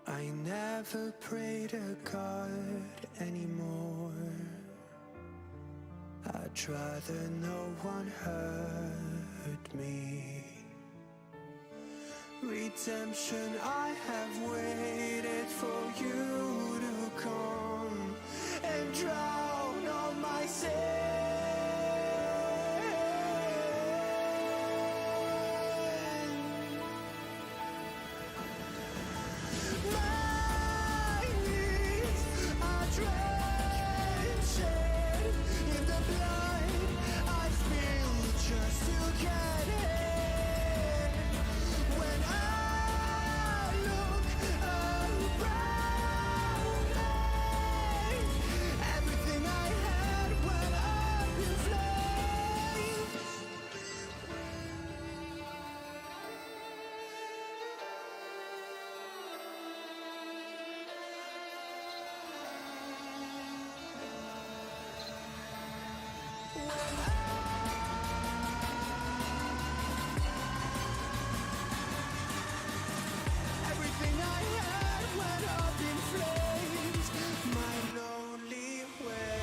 I never pray to God anymore. I'd rather no one hurt me. Redemption, I have waited for you to come and drown all my sin. My knees are drenched in the blood I spilled just to get in. When I look around me, everything I had went up in flames. Everything I had went up in flames. My lonely way.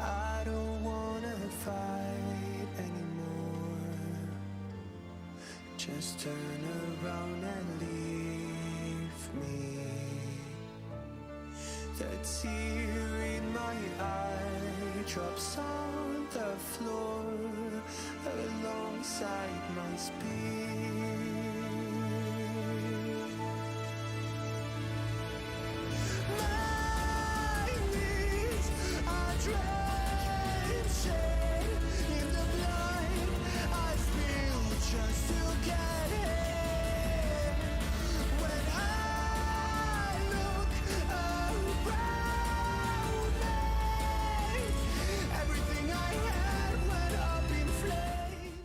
I don't wanna fight anymore. Just turn around and leave me. The tear in my eye drops on the floor alongside my speed. My knees are drenched in the blood I spilled just to get in. When I look around me, everything I had went up in flames.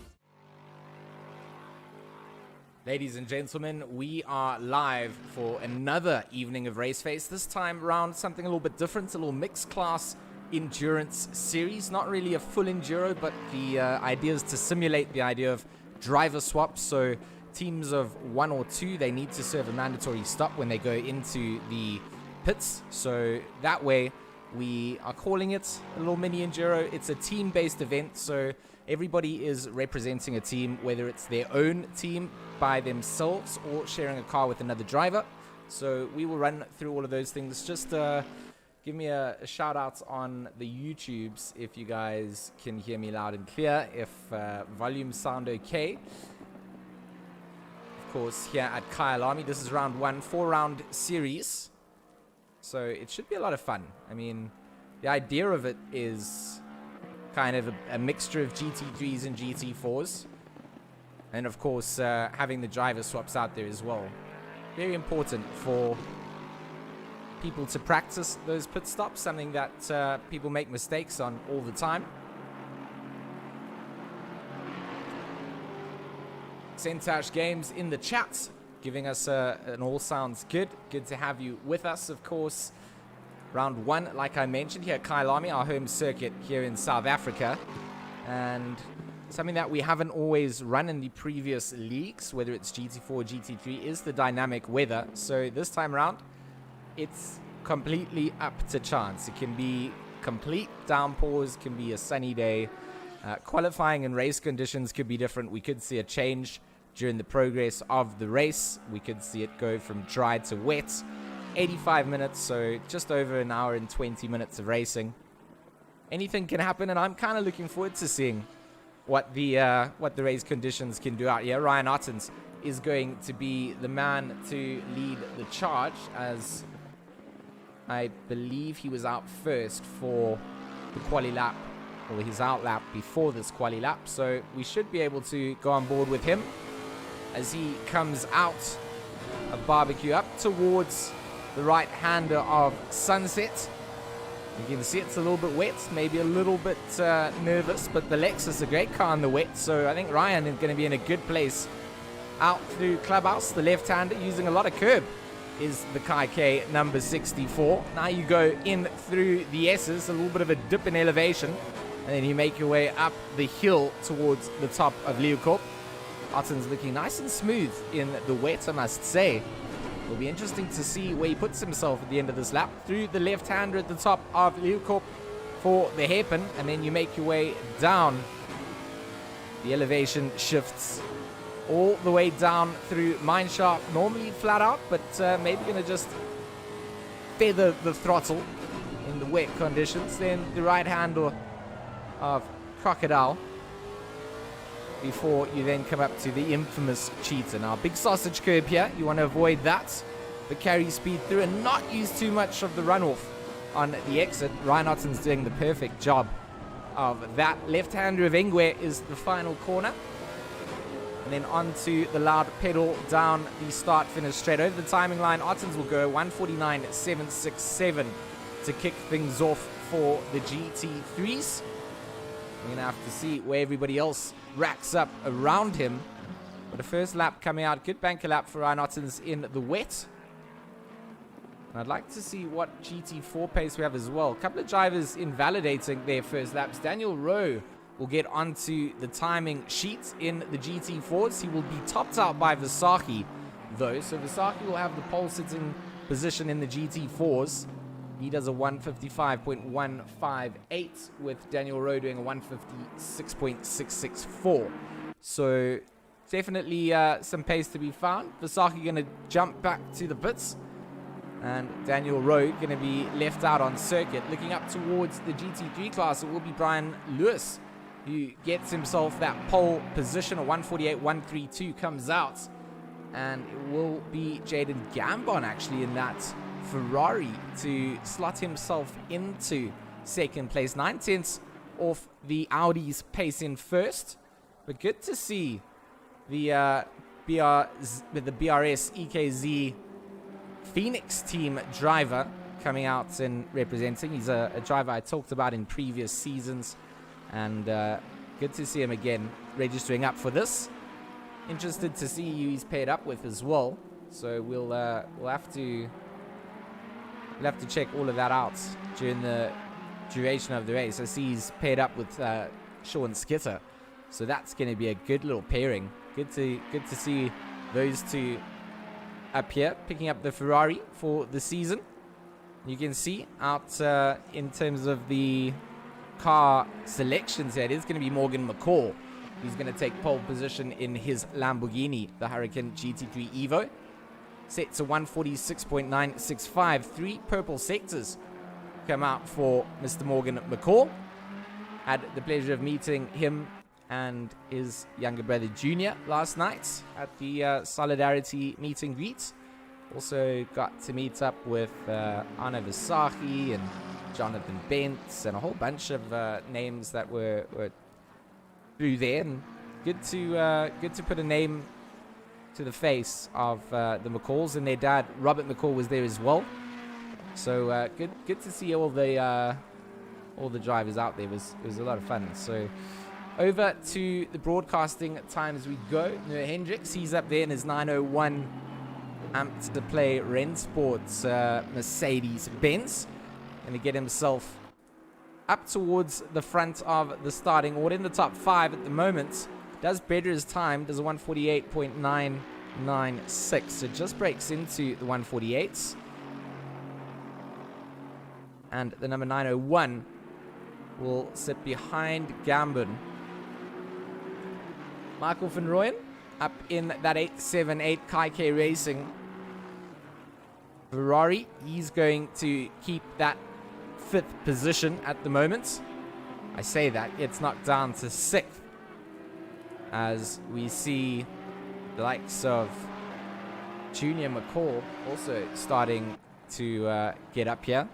Ladies and gentlemen, we are live for another evening of Raceface. This time around, something a little bit different, a little mixed class endurance series. Not really a full enduro, but the idea is to simulate the idea of driver swaps. So teams of one or two, they need to serve a mandatory stop when they go into the pits. So that way, we are calling it a little mini enduro. It's a team-based event, so everybody is representing a team, whether it's their own team by themselves or sharing a car with another driver. So we will run through all of those things. Just give me a shout out on the YouTubes if you guys can hear me loud and clear, if volumes sound okay. Of course, here at Kyalami, this is round one, 4-round series. So it should be a lot of fun. I mean, The idea of it is kind of a mixture of GT3s and GT4s. And of course, having the driver swaps out there as well. Very important for people to practice those pit stops, something that people make mistakes on all the time. Centash Games in the chat, giving us an all sounds good. Good to have you with us, of course. Round 1, like I mentioned, here at Kyalami, our home circuit here in South Africa. And something that we haven't always run in the previous leagues, whether it's GT4 or GT3, is the dynamic weather. So this time around, it's completely up to chance. It can be complete downpours, can be a sunny day. Qualifying and race conditions could be different. We could see a change during the progress of the race. We could see it go from dry to wet. 85 minutes, so just over an hour and 20 minutes of racing. Anything can happen, and I'm kind of looking forward to seeing what the race conditions can do out here. Ryan Ottens is going to be the man to lead the charge, as I believe he was out first for the quali lap, or his out lap before this quali lap, so we should be able to go on board with him as he comes out of barbecue up towards the right-hander of Sunset. You can see it's a little bit wet, maybe a little bit nervous, but the Lexus is a great car in the wet, so I think Ryan is going to be in a good place. Out through Clubhouse, the left-hander using a lot of curb is the Kai number 64. Now you go in through the S's, a little bit of a dip in elevation, and then you make your way up the hill towards the top of Leeuwkop. Otten's looking nice and smooth in the wet, I must say. It'll be interesting to see where he puts himself at the end of this lap. Through the left-hander at the top of Leeuwkop for the hairpin, and then you make your way down. The elevation shifts all the way down through Mineshaft, normally flat out, but maybe going to just feather the throttle in the wet conditions. Then the right-hander of Crocodile, before you then come up to the infamous Cheetah. Now, big sausage curb here. You want to avoid that, but carry speed through and not use too much of the runoff on the exit. Ryan Otten's doing the perfect job of that. Left-hander of Engwe is the final corner. And then onto the loud pedal down the start-finish straight. Over the timing line, Ottens will go 149.767 to kick things off for the GT3s. We're going to have to see where everybody else racks up around him. But the first lap coming out, good banker lap for Ryan Ottens in the wet. And I'd like to see what GT4 pace we have as well. A couple of drivers invalidating their first laps. Daniel Rowe will get onto the timing sheet in the GT4s. He will be topped out by Visagie, though. So Visagie will have the pole sitting position in the GT4s. He does a 155.158 with Daniel Rowe doing a 156.664. So definitely some pace to be found. Visagie going to jump back to the pits. And Daniel Rowe going to be left out on circuit. Looking up towards the GT3 class, it will be Brian Lewis who gets himself that pole position. A 148.132 comes out. And it will be Jaden Gambon actually in that Ferrari to slot himself into second place. 9/10 off the Audi's pace in first. But good to see the BRS EKZ Phoenix team driver coming out and representing. He's a driver I talked about in previous seasons. And good to see him again registering up for this. Interested to see who he's paired up with as well. So we'll have to check all of that out during the duration of the race. I see he's paired up with Sean Skitter, so that's going to be a good little pairing. Good to see those two up here picking up the Ferrari for the season. You can see out in terms of the car selections here, it is going to be Morgan McCall. He's going to take pole position in his Lamborghini, the Huracan GT3 Evo. Set to 146.965. 3 purple sectors come out for Mr. Morgan McCall. Had the pleasure of meeting him and his younger brother Junior last night at the Solidarity meet and greet. Also got to meet up with Anna Visagie and Jonathan Bentz, and a whole bunch of names that were through there. And good to put a name to the face of the McCalls, and their dad Robert McCall was there as well. So good to see all the drivers out there. It was a lot of fun. So over to the broadcasting time as we go. Noah Hendricks, he's up there in his 901 amped to play Rennsport's Mercedes-Benz. Going to get himself up towards the front of the starting order in the top 5 at the moment. Does better his time, does a 148.996. So just breaks into the 148s. And the number 901 will sit behind Gambon. Michael van Rooyen up in that 878 Kai Racing Ferrari. He's going to keep that 5th position at the moment. I say that, it's knocked down to 6th as we see the likes of Junior McCall also starting to get up here.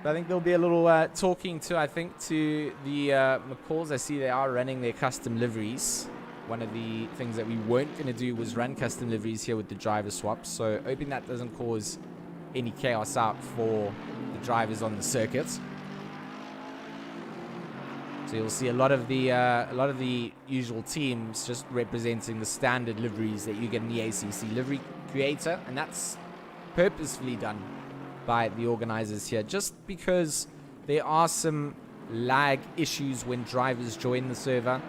I think there'll be a little talking to the McCalls. I see they are running their custom liveries. One of the things that we weren't going to do was run custom liveries here with the driver swaps. So hoping that doesn't cause any chaos out for the drivers on the circuit. So you'll see a lot of the usual teams just representing the standard liveries that you get in the ACC livery creator, and that's purposefully done by the organizers here, just because there are some lag issues when drivers join the server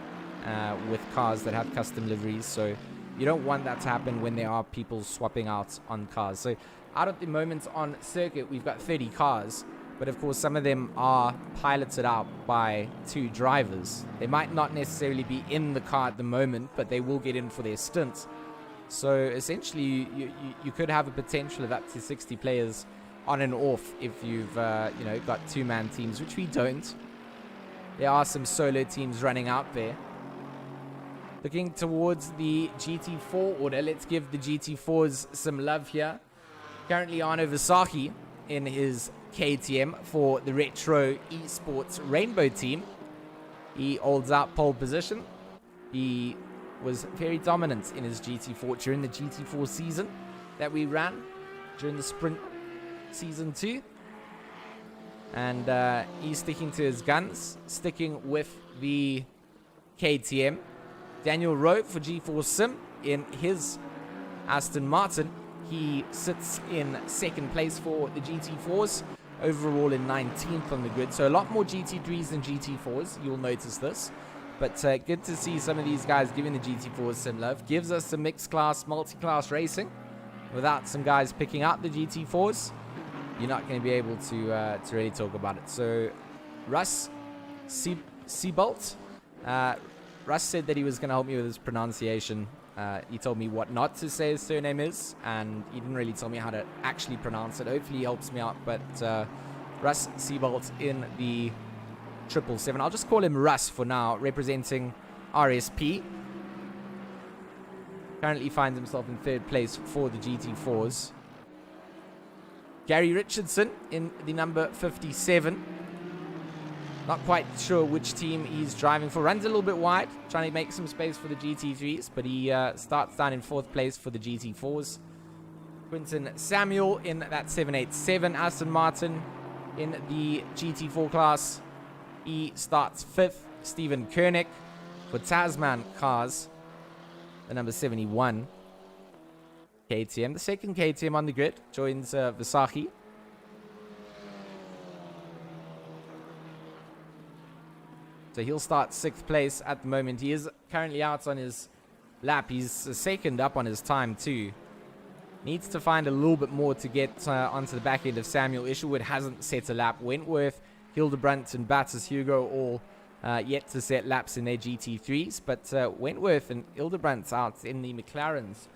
with cars that have custom liveries. So you don't want that to happen when there are people swapping out on cars. So out at the moment on circuit, we've got 30 cars, but of course some of them are piloted out by 2 drivers. They might not necessarily be in the car at the moment, but they will get in for their stints. So essentially you could have a potential of up to 60 players on and off if you've got 2-man teams, which we don't. There are some solo teams running out there. Looking towards the GT4 order, let's give the GT4s some love here. Currently Arno Visachi in his KTM for the Retro Esports Rainbow team. He holds out pole position. He was very dominant in his GT4 during the GT4 season that we ran during the sprint season 2, and he's sticking to his guns, sticking with the KTM. Daniel Rowe for G4 Sim in his Aston Martin. He sits in 2nd place for the GT4s, overall in 19th on the grid. So a lot more GT3s than GT4s, you'll notice this. But good to see some of these guys giving the GT4s some love. Gives us some mixed class, multi-class racing. Without some guys picking out the GT4s, you're not going to be able to really talk about it. So Russ Seabolt, Russ said that he was going to help me with his pronunciation. He told me what not to say his surname is, and he didn't really tell me how to actually pronounce it. Hopefully he helps me out. But Russ Seabolt in the 777. I'll just call him Russ for now, representing RSP. Currently finds himself in 3rd place for the GT4s. Gary Richardson in the number 57. Not quite sure which team he's driving for. Runs a little bit wide, trying to make some space for the GT3s, but he starts down in 4th place for the GT4s. Quinton Samuel in that 787. Aston Martin in the GT4 class. He starts 5th. Stephen Koenig for Tasman Cars, the number 71. KTM, the 2nd KTM on the grid, joins Visachi. So he'll start 6th place at the moment. He is currently out on his lap. He's 2nd up on his time too. Needs to find a little bit more to get onto the back end of Samuel. Isherwood hasn't set a lap. Wentworth, Hildebrandt and Battis Hugo all yet to set laps in their GT3s. But Wentworth and Hildebrandt out in the McLarens.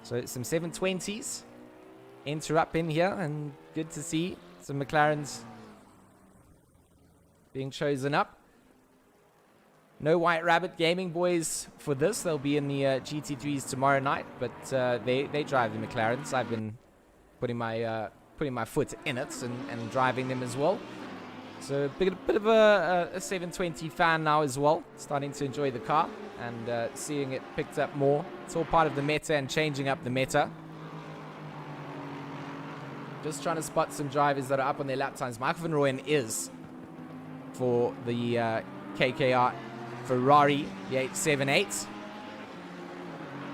So some 720s enter up in here, and good to see some McLarens being chosen up. No White Rabbit Gaming boys for this. They'll be in the GT3s tomorrow night, but they drive the McLarens. I've been putting my foot in it and driving them as well. So a bit of a 720 fan now as well. Starting to enjoy the car and seeing it picked up more. It's all part of the meta and changing up the meta. Just trying to spot some drivers that are up on their lap times. Michael Van Rooyen is for the KKR Ferrari, the 878.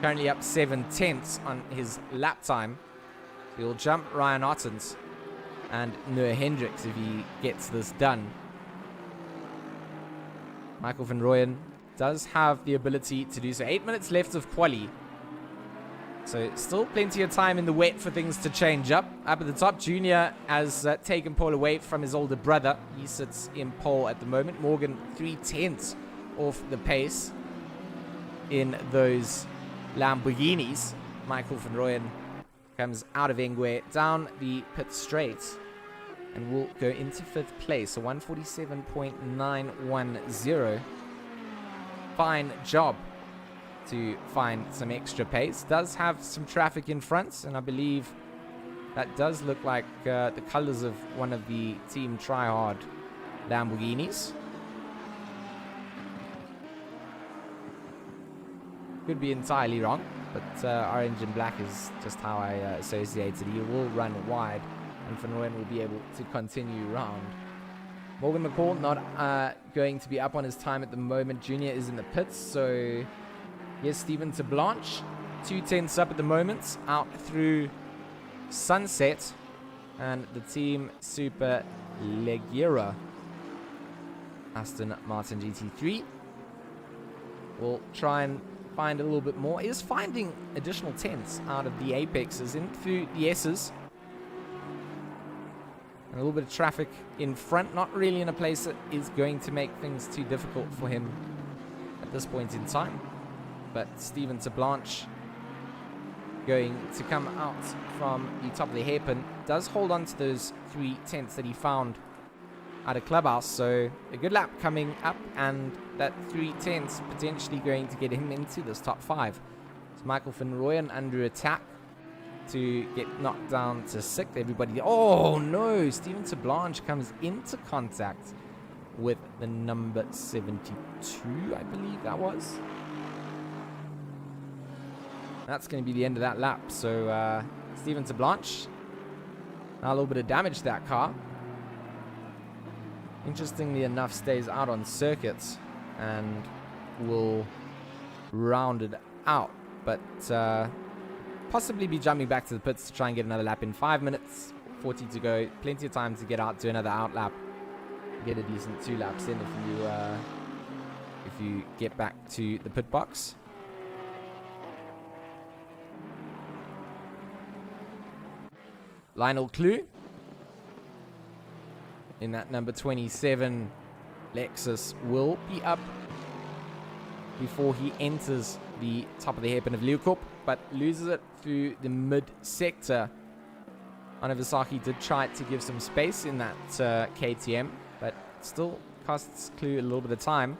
Currently up 7/10 on his lap time. So he'll jump Ryan Ottens and Noah Hendricks if he gets this done. Michael Van Rooyen does have the ability to do so. 8 minutes left of quali. So still plenty of time in the wet for things to change up. Up at the top, Junior has taken pole away from his older brother. He sits in pole at the moment. Morgan 3/10 off the pace in those Lamborghinis. Michael Van Rooyen comes out of Engwe down the pit straight and will go into 5th place. So 147.910. Fine job to find some extra pace. Does have some traffic in front, and I believe that does look like the colors of one of the Team Tryhard Lamborghinis. Could be entirely wrong, but orange and black is just how I associated. He will run wide, and Van Rooyen will be able to continue round. Morgan McCall not going to be up on his time at the moment. Junior is in the pits, so yes, Steven to Blanche. 2/10 up at the moment, out through Sunset, and the Team Super Leggera Aston Martin GT3 will try and find a little bit more. Is finding additional 10s out of the Apexes in through the S's. And a little bit of traffic in front, not really in a place that is going to make things too difficult for him at this point in time. But Steven to Blanche going to come out from the top of the hairpin. Does hold on to those 3/10 that he found at a clubhouse. So a good lap coming up, and that 3/10 potentially going to get him into this top 5. So Michael Van Rooyen under attack to get knocked down to 6th. Everybody, oh no, Steven to Blanche comes into contact with the number 72, I believe that was. That's going to be the end of that lap. So Steven to Blanche, now a little bit of damage to that car. Interestingly enough, stays out on circuits and will round it out, but possibly be jumping back to the pits to try and get another lap in. 5 minutes 40 to go. Plenty of time to get out to another out lap, get a decent 2 laps in if you get back to the pit box. Lionel Clue in that number 27 Lexus will be up before he enters the top of the hairpin of Leeuwkop, but loses it through the mid-sector. Anavasaki did try to give some space in that KTM, but still costs Clue a little bit of time.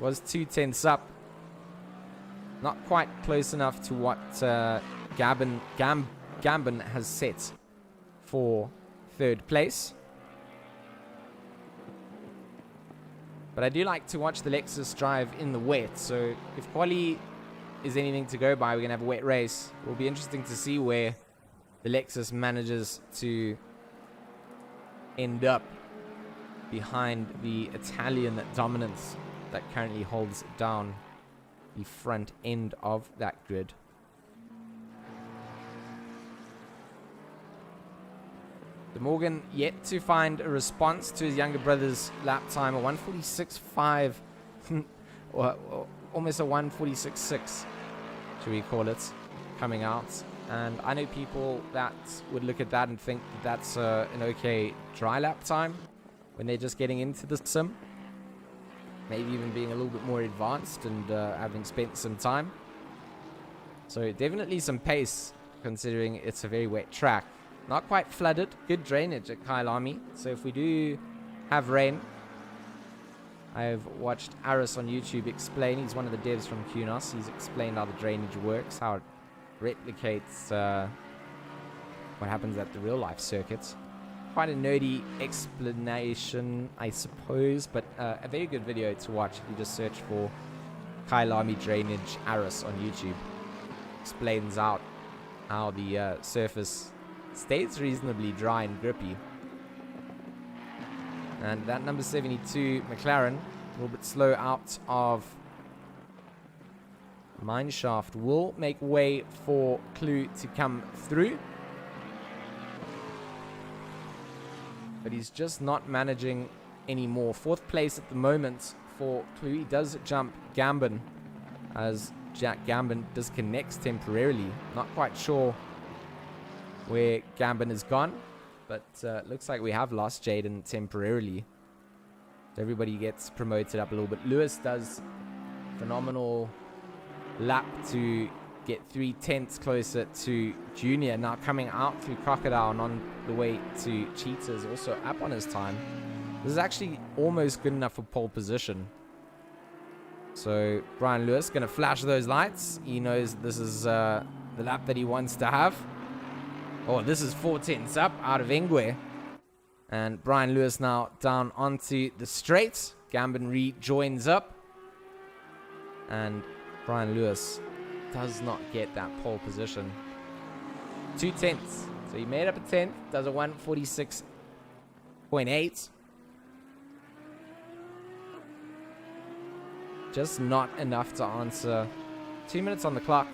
Was 2/10 up. Not quite close enough to what Gambin has set for 3rd place. But I do like to watch the Lexus drive in the wet, so if quali is anything to go by, we're going to have a wet race. It will be interesting to see where the Lexus manages to end up behind the Italian dominance that currently holds down the front end of that grid. De Morgan yet to find a response to his younger brother's lap time, a 146.5, or almost a 146.6, should we call it, coming out. And I know people that would look at that and think that that's an okay dry lap time when they're just getting into the sim. Maybe even being a little bit more advanced and having spent some time. So definitely some pace, considering it's a very wet track. Not quite flooded. Good drainage at Kyalami. So if we do have rain. I've watched Aris on YouTube explain. He's one of the devs from QNOS. He's explained how the drainage works, how it replicates what happens at the real-life circuits. Quite a nerdy explanation, I suppose, but a very good video to watch if you just search for Kyalami drainage Aris on YouTube. Explains out how the surface stays reasonably dry and grippy. And that number 72 McLaren, a little bit slow out of Mineshaft, will make way for Clue to come through. But he's just not managing anymore. 4th place at the moment for Clue. He does jump Gambin as Jack Gambin disconnects temporarily. Not quite sure where Gambin has gone. But looks like we have lost Jaden temporarily. So everybody gets promoted up a little bit. Lewis does phenomenal lap to get 3/10 closer to Junior. Now coming out through Crocodile and on the way to Cheetah is also up on his time. This is actually almost good enough for pole position. So Brian Lewis going to flash those lights. He knows this is the lap that he wants to have. Oh, this is 4/10 up out of Ingwe. And Brian Lewis now down onto the straight. Gambin rejoins up. And Brian Lewis does not get that pole position. 2/10. So he made up a 10th. Does a 146.8. Just not enough to answer. 2 minutes on the clock.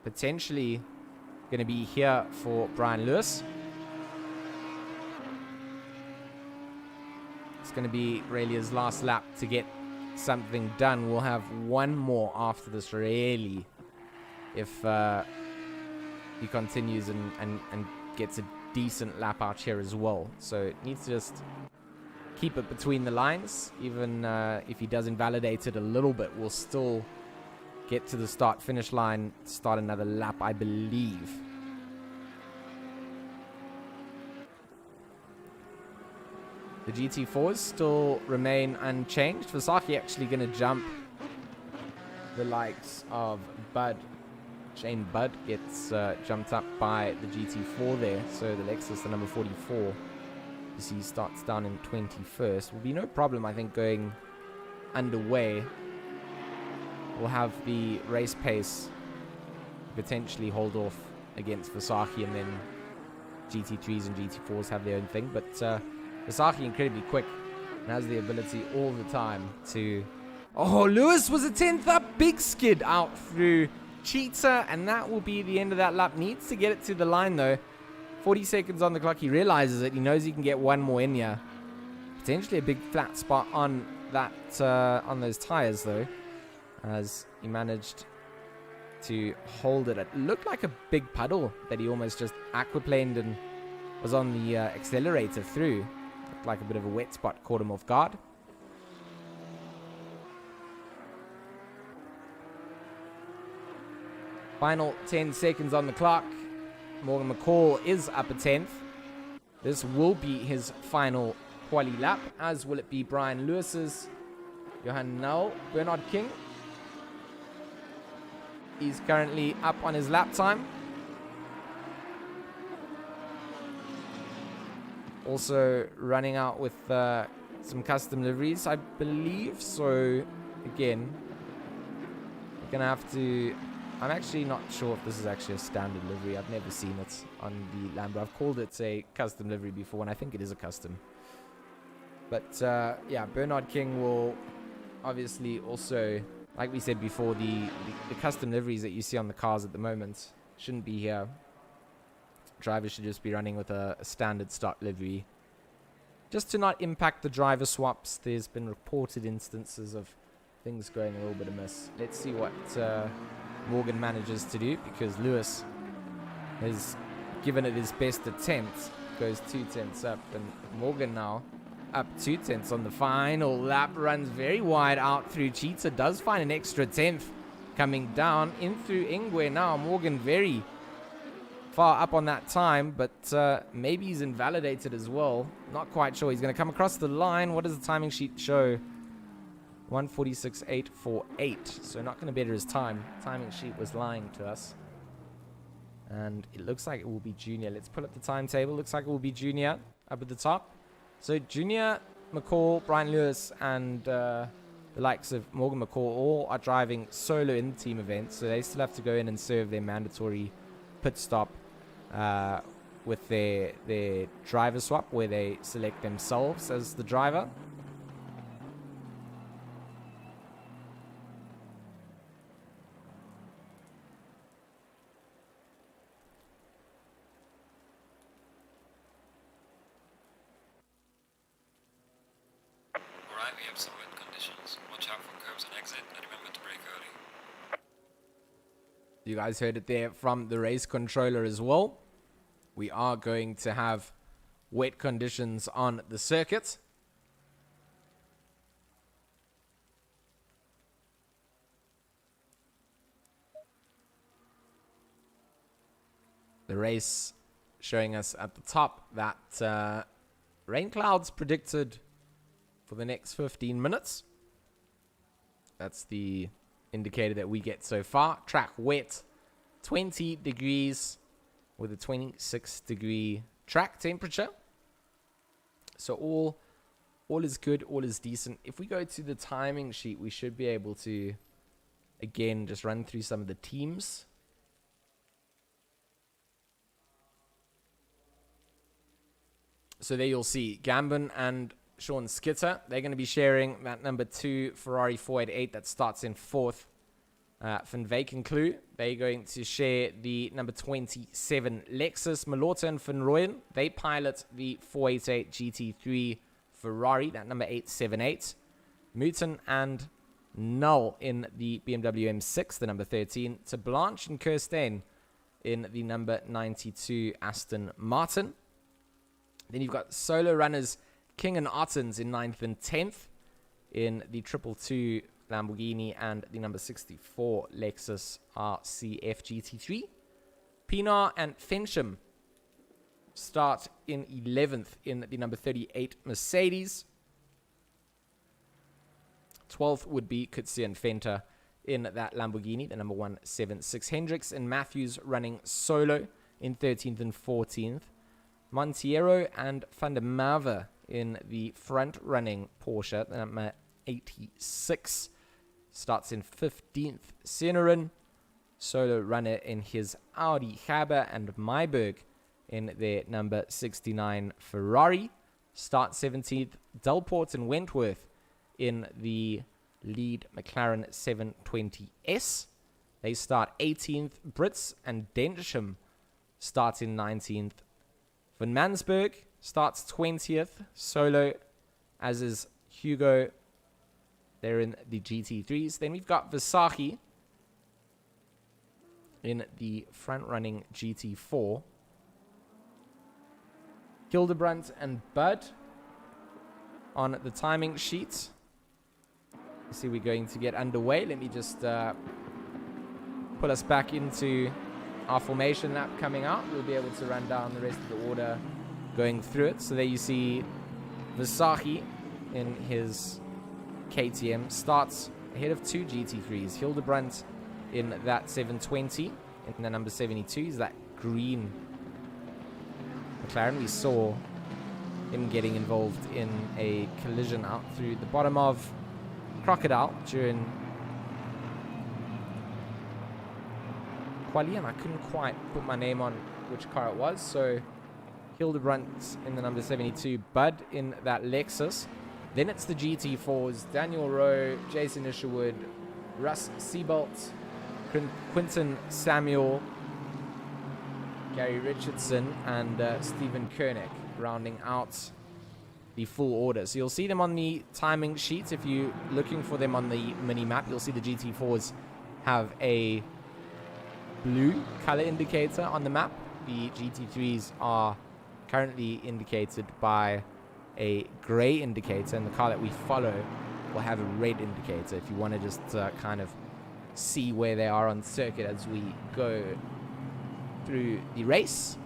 Potentially going to be here for Brian Lewis. It's going to be really his last lap to get something done. We'll have one more after this, really, if he continues and gets a decent lap out here as well. So it needs to just keep it between the lines. Even if he does invalidate it a little bit, we'll still get to the start-finish line, start another lap, I believe. The GT4s still remain unchanged. Vasaki actually going to jump the likes of Bud. Shane Bud gets jumped up by the GT4 there. So the Lexus, the number 44, you see starts down in 21st. Will be no problem, I think, going underway. We'll have the race pace potentially hold off against Vasaki, and then GT3s and GT4s have their own thing. But Vasaki incredibly quick and has the ability all the time to... Oh, Lewis was a 10th up. Big skid out through Cheetah, and that will be the end of that lap. Needs to get it to the line, though. 40 seconds on the clock. He realizes it. He knows he can get one more in here. Potentially a big flat spot on that on those tires, though, as he managed to hold it. It looked like a big puddle that he almost just aquaplaned and was on the accelerator through. Looked like a bit of a wet spot, caught him off guard. Final 10 seconds on the clock. Morgan McCall is up a 10th. This will be his final quali lap, as will it be Brian Lewis's. Johan Null, Bernard King. He's currently up on his lap time. Also running out with some custom liveries, I believe. So, again, we're going to have to... I'm actually not sure if this is actually a standard livery. I've never seen it on the Lambo. I've called it a custom livery before, and I think it is a custom. But, yeah, Bernard King will obviously also, like we said before, the custom liveries that you see on the cars at the moment shouldn't be here. Drivers should just be running with a standard stock livery, just to not impact the driver swaps. There's been reported instances of things going a little bit amiss. Let's see what Morgan manages to do, because Lewis has given it his best attempt. Goes 2 tenths up, and Morgan now up 2 tenths on the final lap. Runs very wide out through Cheetah. Does find an extra 10th coming down in through Ingwe. Now Morgan very far up on that time, but maybe he's invalidated as well. Not quite sure. He's going to come across the line. What does the timing sheet show? 1:46.848. So not going to better his time. Timing sheet was lying to us. And it looks like it will be Junior. Let's pull up the timetable. Looks like it will be Junior up at the top. So Junior, McCall, Brian Lewis, and the likes of Morgan McCall all are driving solo in the team event. So they still have to go in and serve their mandatory pit stop with their driver swap, where they select themselves as the driver. Alright, we have some wind conditions. Watch out for curbs and exit, and remember to brake early. You guys heard it there from the race controller as well. We are going to have wet conditions on the circuit. The race showing us at the top that rain clouds predicted for the next 15 minutes. That's the indicator that we get so far. Track wet, 20 degrees with a 26-degree track temperature. So all is good, all is decent. If we go to the timing sheet, we should be able to, again, just run through some of the teams. So there you'll see Gambon and Sean Skitter. They're going to be sharing that number 2 Ferrari 488 that starts in 4th. Van Wyk and Clue, they're going to share the number 27 Lexus. Malorta and Van Rooyen, they pilot the 488 GT3 Ferrari, that number 878. Muton and Null in the BMW M6, the number 13. To Blanche and Kirsten in the number 92 Aston Martin. Then you've got solo runners King and Ottens in 9th and 10th in the 222 Lamborghini and the number 64 Lexus RCF GT3. Pinar and Fincham start in 11th in the number 38 Mercedes. 12th would be Kutsi and Fenter in that Lamborghini, the number 176. Hendricks and Matthews running solo in 13th and 14th. Montiero and Van der Merwe in the front-running Porsche, the number 86, starts in 15th. Senerin, solo runner in his Audi. Haber and Myberg in their number 69 Ferrari, start 17th. Delport and Wentworth in the lead McLaren 720S. They start 18th. Brits and Densham start in 19th. Van Mansberg starts 20th, solo, as is Hugo. They're in the GT3s. Then we've got Versace in the front-running GT4. Hildebrandt and Bud on the timing sheet. You see we're going to get underway. Let me just put us back into our formation lap coming out. We'll be able to run down the rest of the order going through it. So there you see Versace in his KTM starts ahead of 2 GT3s. Hildebrandt in that 720 in the number 72 is that green McLaren. We saw him getting involved in a collision out through the bottom of Crocodile during Quali, and I couldn't quite put my name on which car it was. So Hildebrandt in the number 72, Bud in that Lexus. Then it's the GT4s, Daniel Rowe, Jason Isherwood, Russ Seabolt, Quinton Samuel, Gary Richardson, and Stephen Koenig rounding out the full order. So you'll see them on the timing sheets. If you're looking for them on the mini-map, you'll see the GT4s have a blue color indicator on the map. The GT3s are currently indicated by a gray indicator, and the car that we follow will have a red indicator if you want to just kind of see where they are on circuit as we go through the race.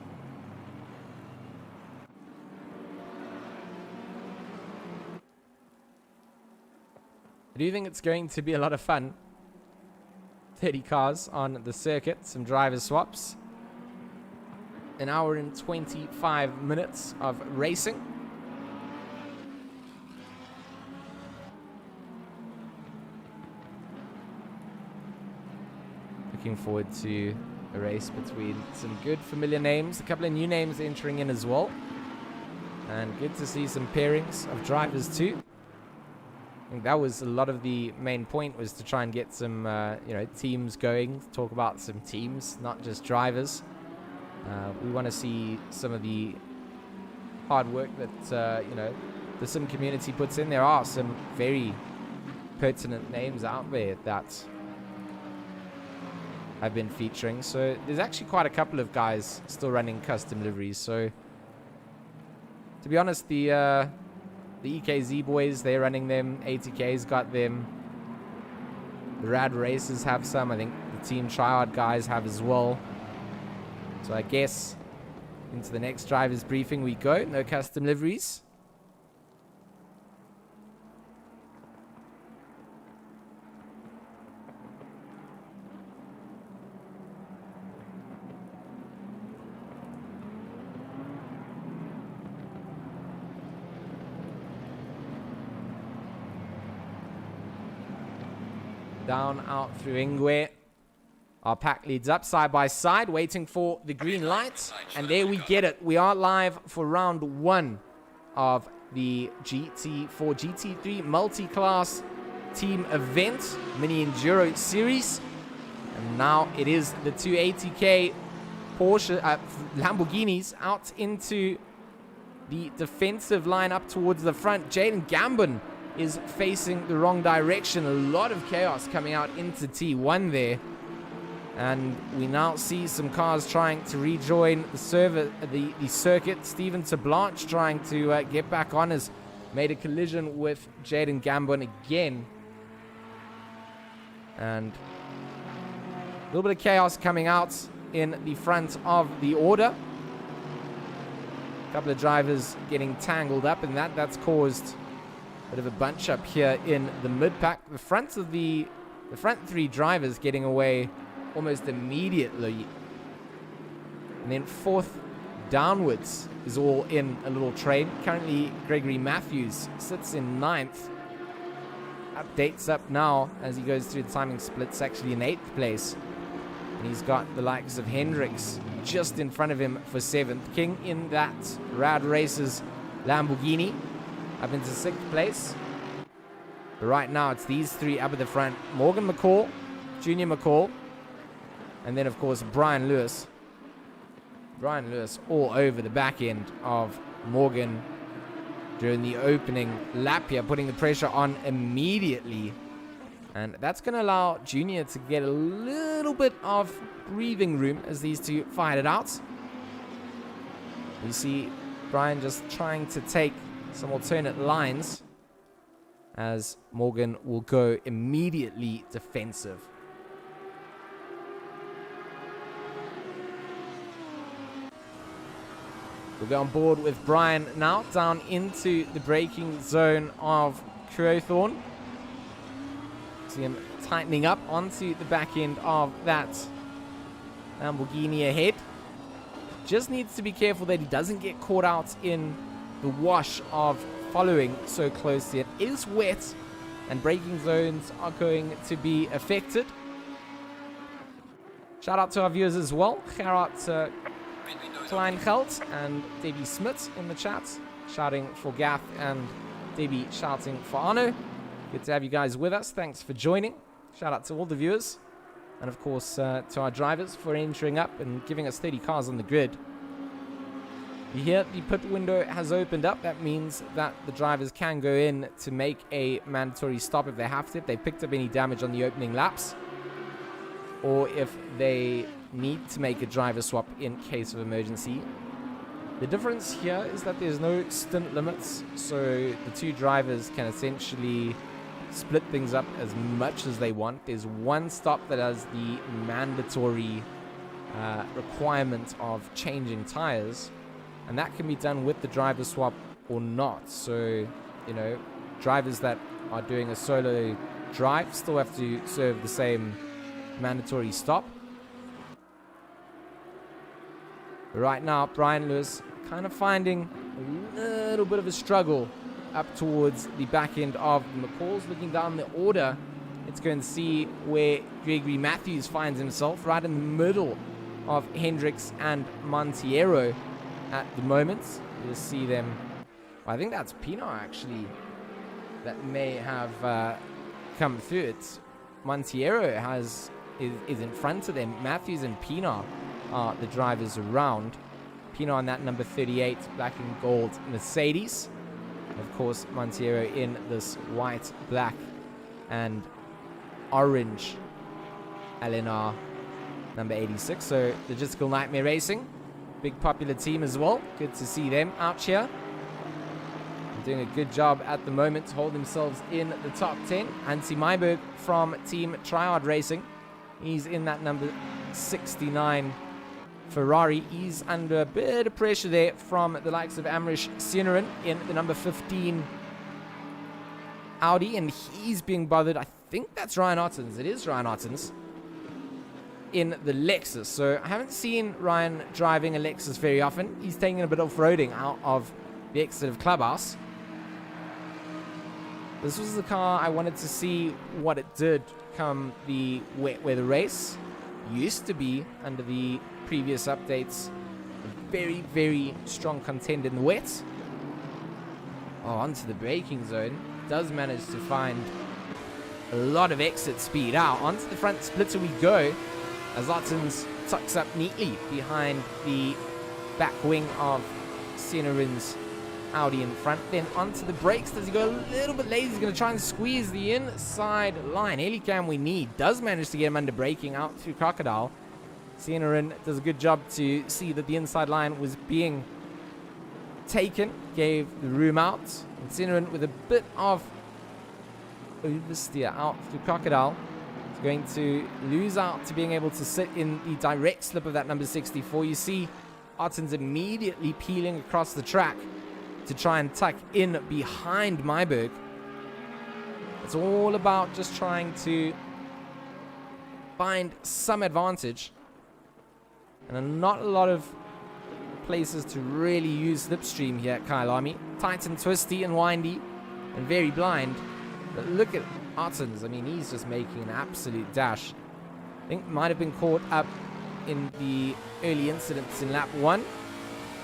I do think it's going to be a lot of fun. 30 cars on the circuit, some driver swaps. An hour and 25 minutes of racing. Looking forward to a race between some good familiar names, a couple of new names entering in as well. And good to see some pairings of drivers too. I think that was a lot of the main point, was to try and get some teams going, talk about some teams, not just drivers. We want to see some of the hard work that the sim community puts in. There are some very pertinent names out there that have been featuring. So there's actually quite a couple of guys still running custom liveries. So to be honest, the EKZ boys, they're running them. ATK's got them. The Rad Racers have some. I think the Team Triad guys have as well. So I guess into the next driver's briefing we go. No custom liveries. Down, out through Ingwe. Our pack leads up side by side, waiting for the green light. And there we get it. We are live for round 1 of the GT4 GT3 Multiclass team event, Mini Enduro Series. And now it is the 280k Porsche Lamborghinis out into the defensive line up towards the front. Jaden Gambon is facing the wrong direction. A lot of chaos coming out into T1 there. And we now see some cars trying to rejoin the circuit. Steven Tablanche trying to get back on, has made a collision with Jaden Gambon again. And a little bit of chaos coming out in the front of the order. A couple of drivers getting tangled up in that. That's caused a bit of a bunch up here in the mid-pack. The front 3 drivers getting away almost immediately. And then 4th downwards is all in a little train. Currently, Gregory Matthews sits in 9th. Updates up now as he goes through the timing splits, actually in 8th place. And he's got the likes of Hendricks just in front of him for 7th. King in that Rad Racers Lamborghini up into 6th place. But right now it's these 3 up at the front. Morgan McCall, Junior McCall, and then of course Brian Lewis. Brian Lewis all over the back end of Morgan during the opening lap here, putting the pressure on immediately. And that's going to allow Junior to get a little bit of breathing room as these 2 fight it out. You see Brian just trying to take some alternate lines as Morgan will go immediately defensive. We'll go on board with Brian now down into the braking zone of Crowthorne. See him tightening up onto the back end of that Lamborghini ahead. Just needs to be careful that he doesn't get caught out in the wash of following so closely. It is wet and braking zones are going to be affected. Shout out to our viewers as well. Gerard Kleingeld and Debbie Smith in the chat, shouting for Gath and Debbie shouting for Arno. Good to have you guys with us. Thanks for joining. Shout out to all the viewers. And of course to our drivers for entering up and giving us 30 cars on the grid. You hear the pit window has opened up. That means that the drivers can go in to make a mandatory stop if they have to, if they picked up any damage on the opening laps, or if they need to make a driver swap in case of emergency. The difference here is that there's no stint limits, so the 2 drivers can essentially split things up as much as they want. There's one stop that has the mandatory requirement of changing tires, and that can be done with the driver swap or not. So, you know, drivers that are doing a solo drive still have to serve the same mandatory stop. But right now, Brian Lewis kind of finding a little bit of a struggle up towards the back end of the McCalls. Looking down the order, it's going to see where Gregory Matthews finds himself, right in the middle of Hendricks and Monteiro at the moment. You'll see them. I think that's Pino actually that may have come through. It's Monteiro is in front of them. Matthews and Pino are the drivers around. Pino on that number 38 black and gold Mercedes. Of course, Monteiro in this white, black, and orange LNR number 86. So Logistical Nightmare Racing, big popular team as well. Good to see them out here. They're doing a good job at the moment to hold themselves in the top 10. Antti Meiberg from Team Triad Racing. He's in that number 69 Ferrari. He's under a bit of pressure there from the likes of Amrish Sinurin in the number 15 Audi, and he's being bothered. I think that's Ryan Ottens. It is Ryan Ottens in the Lexus. So I haven't seen Ryan driving a Lexus very often. He's taking a bit of off-roading out of the exit of Clubhouse. This was the car I wanted to see what it did come the wet weather race. Used to be, under the previous updates, a very, very strong contender in the wet. Oh, onto the braking zone. Does manage to find a lot of exit speed out. Onto the front splitter we go, as Ottens tucks up neatly behind the back wing of Sinurin's Audi in front. Then onto the brakes. Does he go a little bit lazy? He's going to try and squeeze the inside line. Helicam we need. Does manage to get him under braking out through Crocodile. Sinurin does a good job to see that the inside line was being taken. Gave the room out. And Sinurin with a bit of oversteer out through Crocodile. Is going to lose out to being able to sit in the direct slip of that number 64. You see Ottens immediately peeling across the track to try and tuck in behind Meiberg. It's all about just trying to find some advantage. And not a lot of places to really use slipstream here at Kyalami. Tight and twisty and windy and very blind. But look at Ottens. I mean, he's just making an absolute dash. I think might have been caught up in the early incidents in lap 1.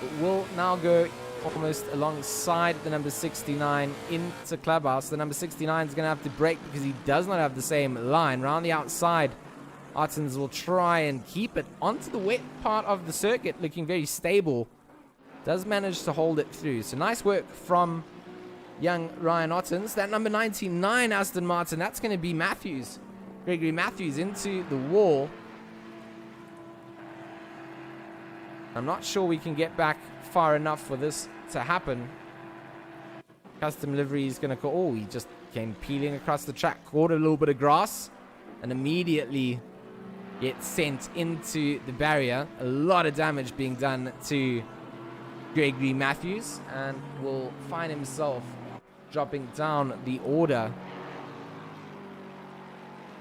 But will now go almost alongside the number 69 into Clubhouse. The number 69 is going to have to brake because he does not have the same line. Round the outside, Ottens will try and keep it onto the wet part of the circuit, looking very stable. Does manage to hold it through. So nice work from young Ryan Ottens. That number 99 Aston Martin, that's going to be Matthews. Gregory Matthews into the wall. I'm not sure we can get back far enough for this to happen. Custom livery is going to call. Oh, he just came peeling across the track, caught a little bit of grass, and immediately gets sent into the barrier. A lot of damage being done to Gregory Matthews, and will find himself dropping down the order.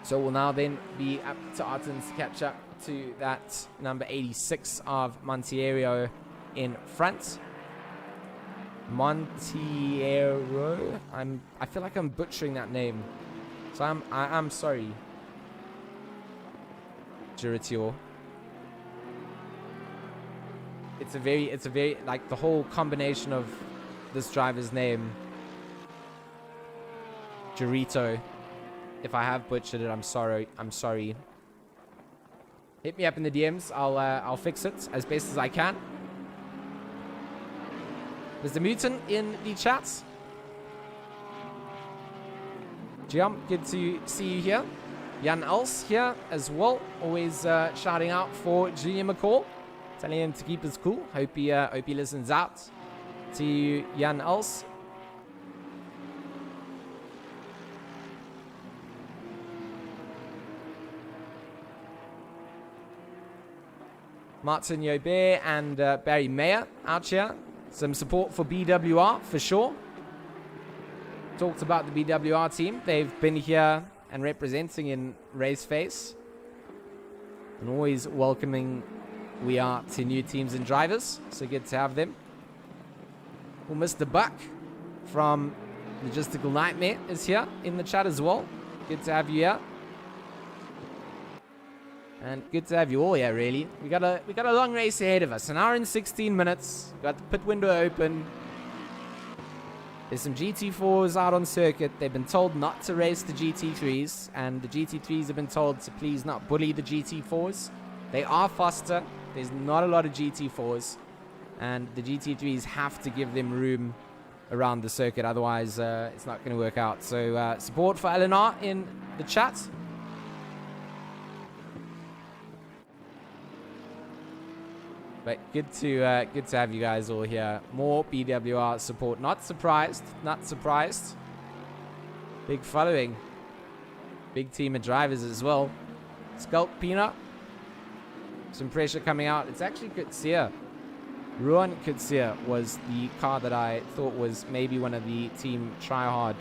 So we'll now then be up to Ottens to catch up to that number 86 of Monteiro in front. Monteiro. I feel like I'm butchering that name, so I'm sorry. Giratior. It's a very like the whole combination of this driver's name. Girito. If I have butchered it, I'm sorry. Hit me up in the DMs. I'll fix it as best as I can. There's the mutant in the chats. Giam, good to see you here. Jan Els here as well. Always shouting out for Junior McCall. Telling him to keep his cool. Hope he listens out to you, Jan Els. Martin Yobert and Barry Mayer out here. Some support for BWR for sure. Talked about the BWR team. They've been here and representing in Raceface. And always welcoming we are to new teams and drivers. So good to have them. Well, Mr. Buck from Logistical Nightmare is here in the chat as well. Good to have you here. And good to have you all here, really. We got a long race ahead of us. An hour and 16 minutes. Got the pit window open. There's some GT4s out on circuit. They've been told not to race the GT3s. And the GT3s have been told to please not bully the GT4s. They are faster. There's not a lot of GT4s. And the GT3s have to give them room around the circuit. Otherwise, it's not going to work out. So, support for LNR in the chat. But good to have you guys all here. More BWR support. Not surprised. Not surprised. Big following. Big team of drivers as well. Sculpt Peanut. Some pressure coming out. It's actually Kutsia. Ruan Kutsia was the car that I thought was maybe one of the team tryhard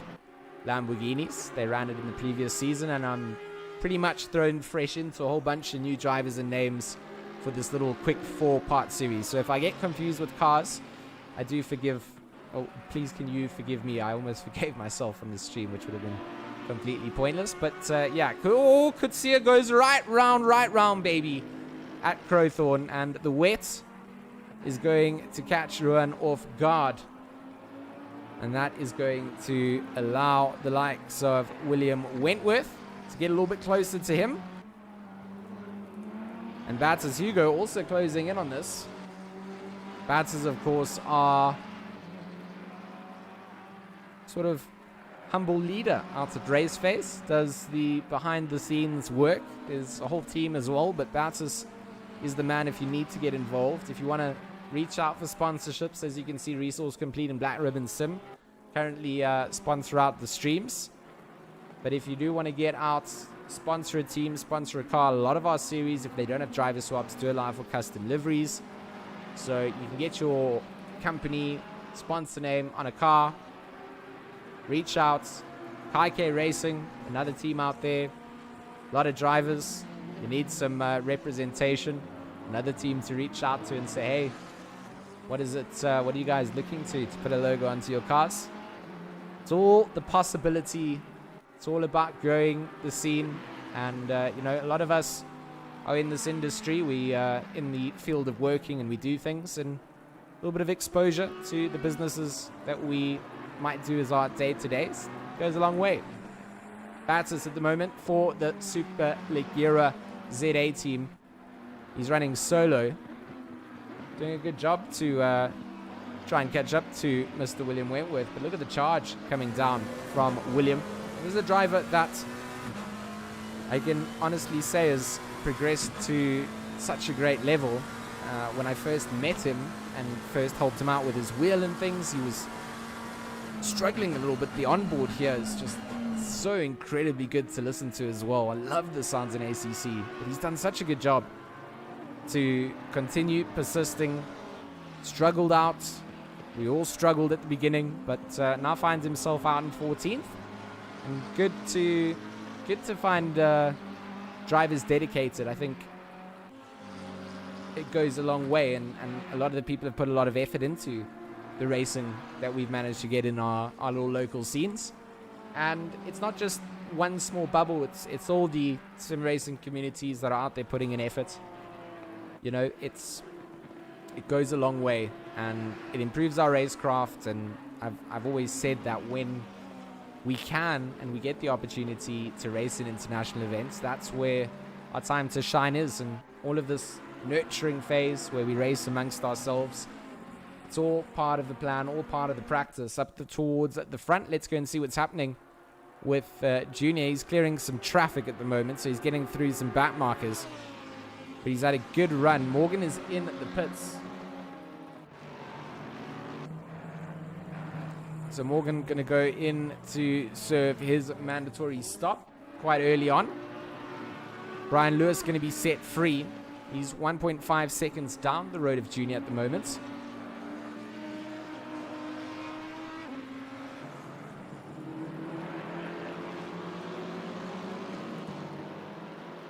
Lamborghinis. They ran it in the previous season, and I'm pretty much thrown fresh into a whole bunch of new drivers and names for this little quick 4-part series. So if I get confused with cars, I do forgive. Oh, please can you forgive me? I almost forgave myself on this stream, which would have been completely pointless. But yeah, oh, Kutsia goes right round, baby, at Crowthorne, and the wet is going to catch Ruan off guard. And that is going to allow the likes of William Wentworth to get a little bit closer to him. And Batters Hugo also closing in on this. Batters, of course, are sort of humble leader out at Raceface. Does the behind-the-scenes work. There's a whole team as well, but Batters is the man if you need to get involved. If you want to reach out for sponsorships, as you can see, Resource Complete and Black Ribbon Sim currently sponsor out the streams. But if you do want to get out, sponsor a team, sponsor a car, a lot of our series, if they don't have driver swaps, do allow for custom liveries. So you can get your company sponsor name on a car. Reach out. Kai K Racing, another team out there. A lot of drivers. You need some representation. Another team to reach out to and say, hey, what is it? What are you guys looking to put a logo onto your cars? It's all the possibility. It's all about growing the scene. And, you know, a lot of us are in this industry. We are in the field of working and we do things. And a little bit of exposure to the businesses that we might do as our day-to-day goes a long way. Batters at the moment for the Super Leggera ZA team. He's running solo. Doing a good job to try and catch up to Mr. William Wentworth. But look at the charge coming down from William. This is a driver that I can honestly say has progressed to such a great level. When I first met him and first helped him out with his wheel and things, he was struggling a little bit. The onboard here is just so incredibly good to listen to as well. I love the sounds in ACC, but he's done such a good job to continue persisting. Struggled out. We all struggled at the beginning, but now finds himself out in 14th. And good to find drivers dedicated. I think it goes a long way, and a lot of the people have put a lot of effort into the racing that we've managed to get in our little local scenes. And it's not just one small bubble, it's all the sim racing communities that are out there putting in effort. You know, it goes a long way, and it improves our racecraft. And I've always said that when we can and we get the opportunity to race in international events, that's where our time to shine is. And all of this nurturing phase where we race amongst ourselves, it's all part of the plan, all part of the practice. Towards the front, let's go and see what's happening with Junior. He's clearing some traffic at the moment, so he's getting through some back markers. But he's had a good run. Morgan is in the pits. So Morgan going to go in to serve his mandatory stop quite early on. Brian Lewis going to be set free. He's 1.5 seconds down the road of Junior at the moment.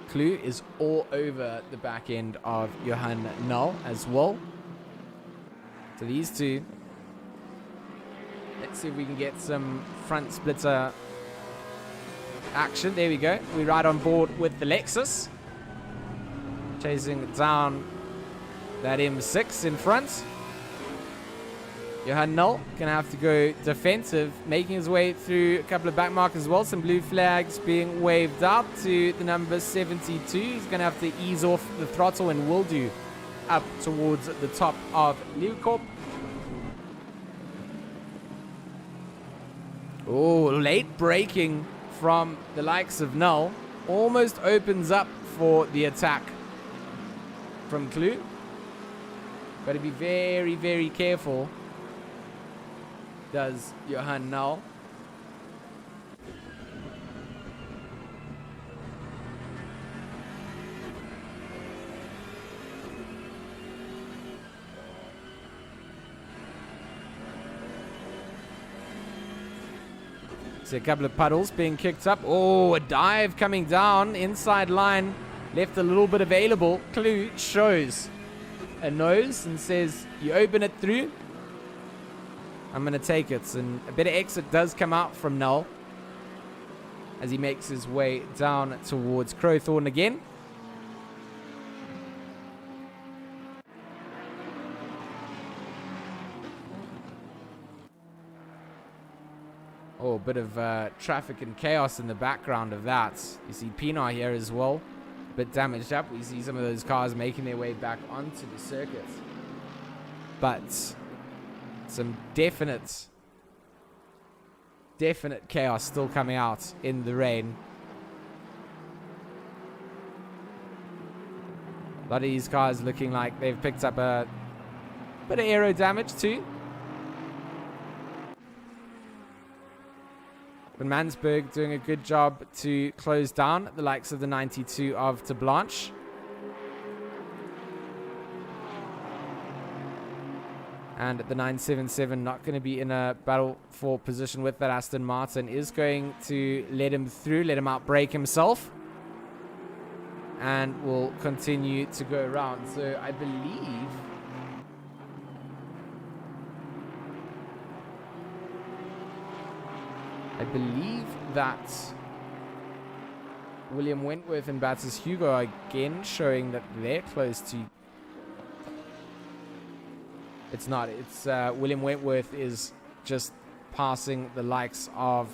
Clue is all over the back end of Johan Null as well. So these two. Let's see if we can get some front splitter action. There we go. We're right on board with the Lexus. Chasing down that M6 in front. Johan Null gonna have to go defensive, making his way through a couple of back markers as well. Some blue flags being waved out to the number 72. He's gonna have to ease off the throttle and will do up towards the top of Leeuwkop. Oh, late braking from the likes of Null almost opens up for the attack from Clue. Got to be very, very careful. Does Johan Null. So a couple of puddles being kicked up. Oh, a dive coming down. Inside line. Left a little bit available. Clue shows a nose and says, you open it through. I'm going to take it. And a bit of exit does come out from Null as he makes his way down towards Crowthorne again. Oh, a bit of traffic and chaos in the background of that. You see Pinar here as well. A bit damaged up. We see some of those cars making their way back onto the circuit. But some definite chaos still coming out in the rain. A lot of these cars looking like they've picked up a bit of aero damage too. But Mansberg doing a good job to close down the likes of the 92 of De Blanche. And the 977 not going to be in a battle for position with that. Aston Martin is going to let him through, let him outbrake himself. And will continue to go around. So I believe that William Wentworth and Batis Hugo are again showing that they're close to. It's not. It's William Wentworth is just passing the likes of,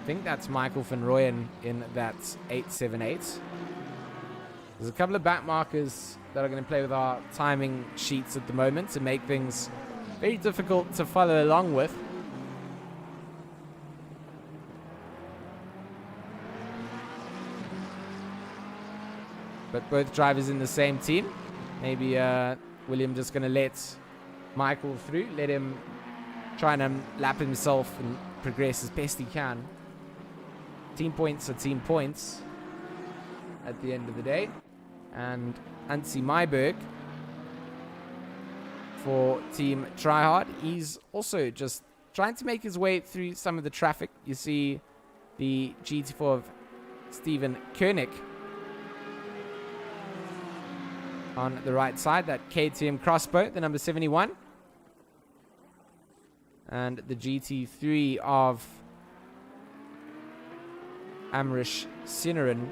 I think that's Michael van Rooyen in that 878. There's a couple of back markers that are going to play with our timing sheets at the moment to make things very difficult to follow along with. But both drivers in the same team. Maybe William just going to let Michael through. Let him try and lap himself and progress as best he can. Team points are team points at the end of the day. And Ansi Myberg for Team Tryhard. He's also just trying to make his way through some of the traffic. You see the GT4 of Steven Koenig on the right side, that KTM crossbow, the number 71. And the GT3 of Amrish Sinaran,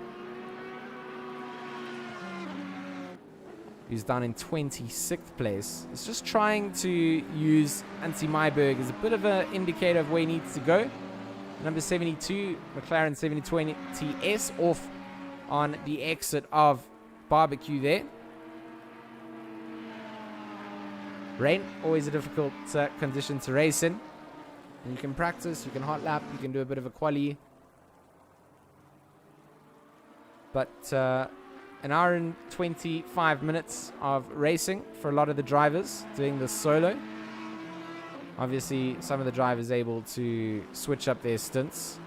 who's down in 26th place. It's just trying to use Ansi Myberg as a bit of an indicator of where he needs to go. Number 72, McLaren 7020 TS off on the exit of Barbecue there. Rain, always a difficult condition to race in. And you can practice, you can hot lap, you can do a bit of a quali. But an hour and 25 minutes of racing for a lot of the drivers doing this solo. Obviously, some of the drivers able to switch up their stints.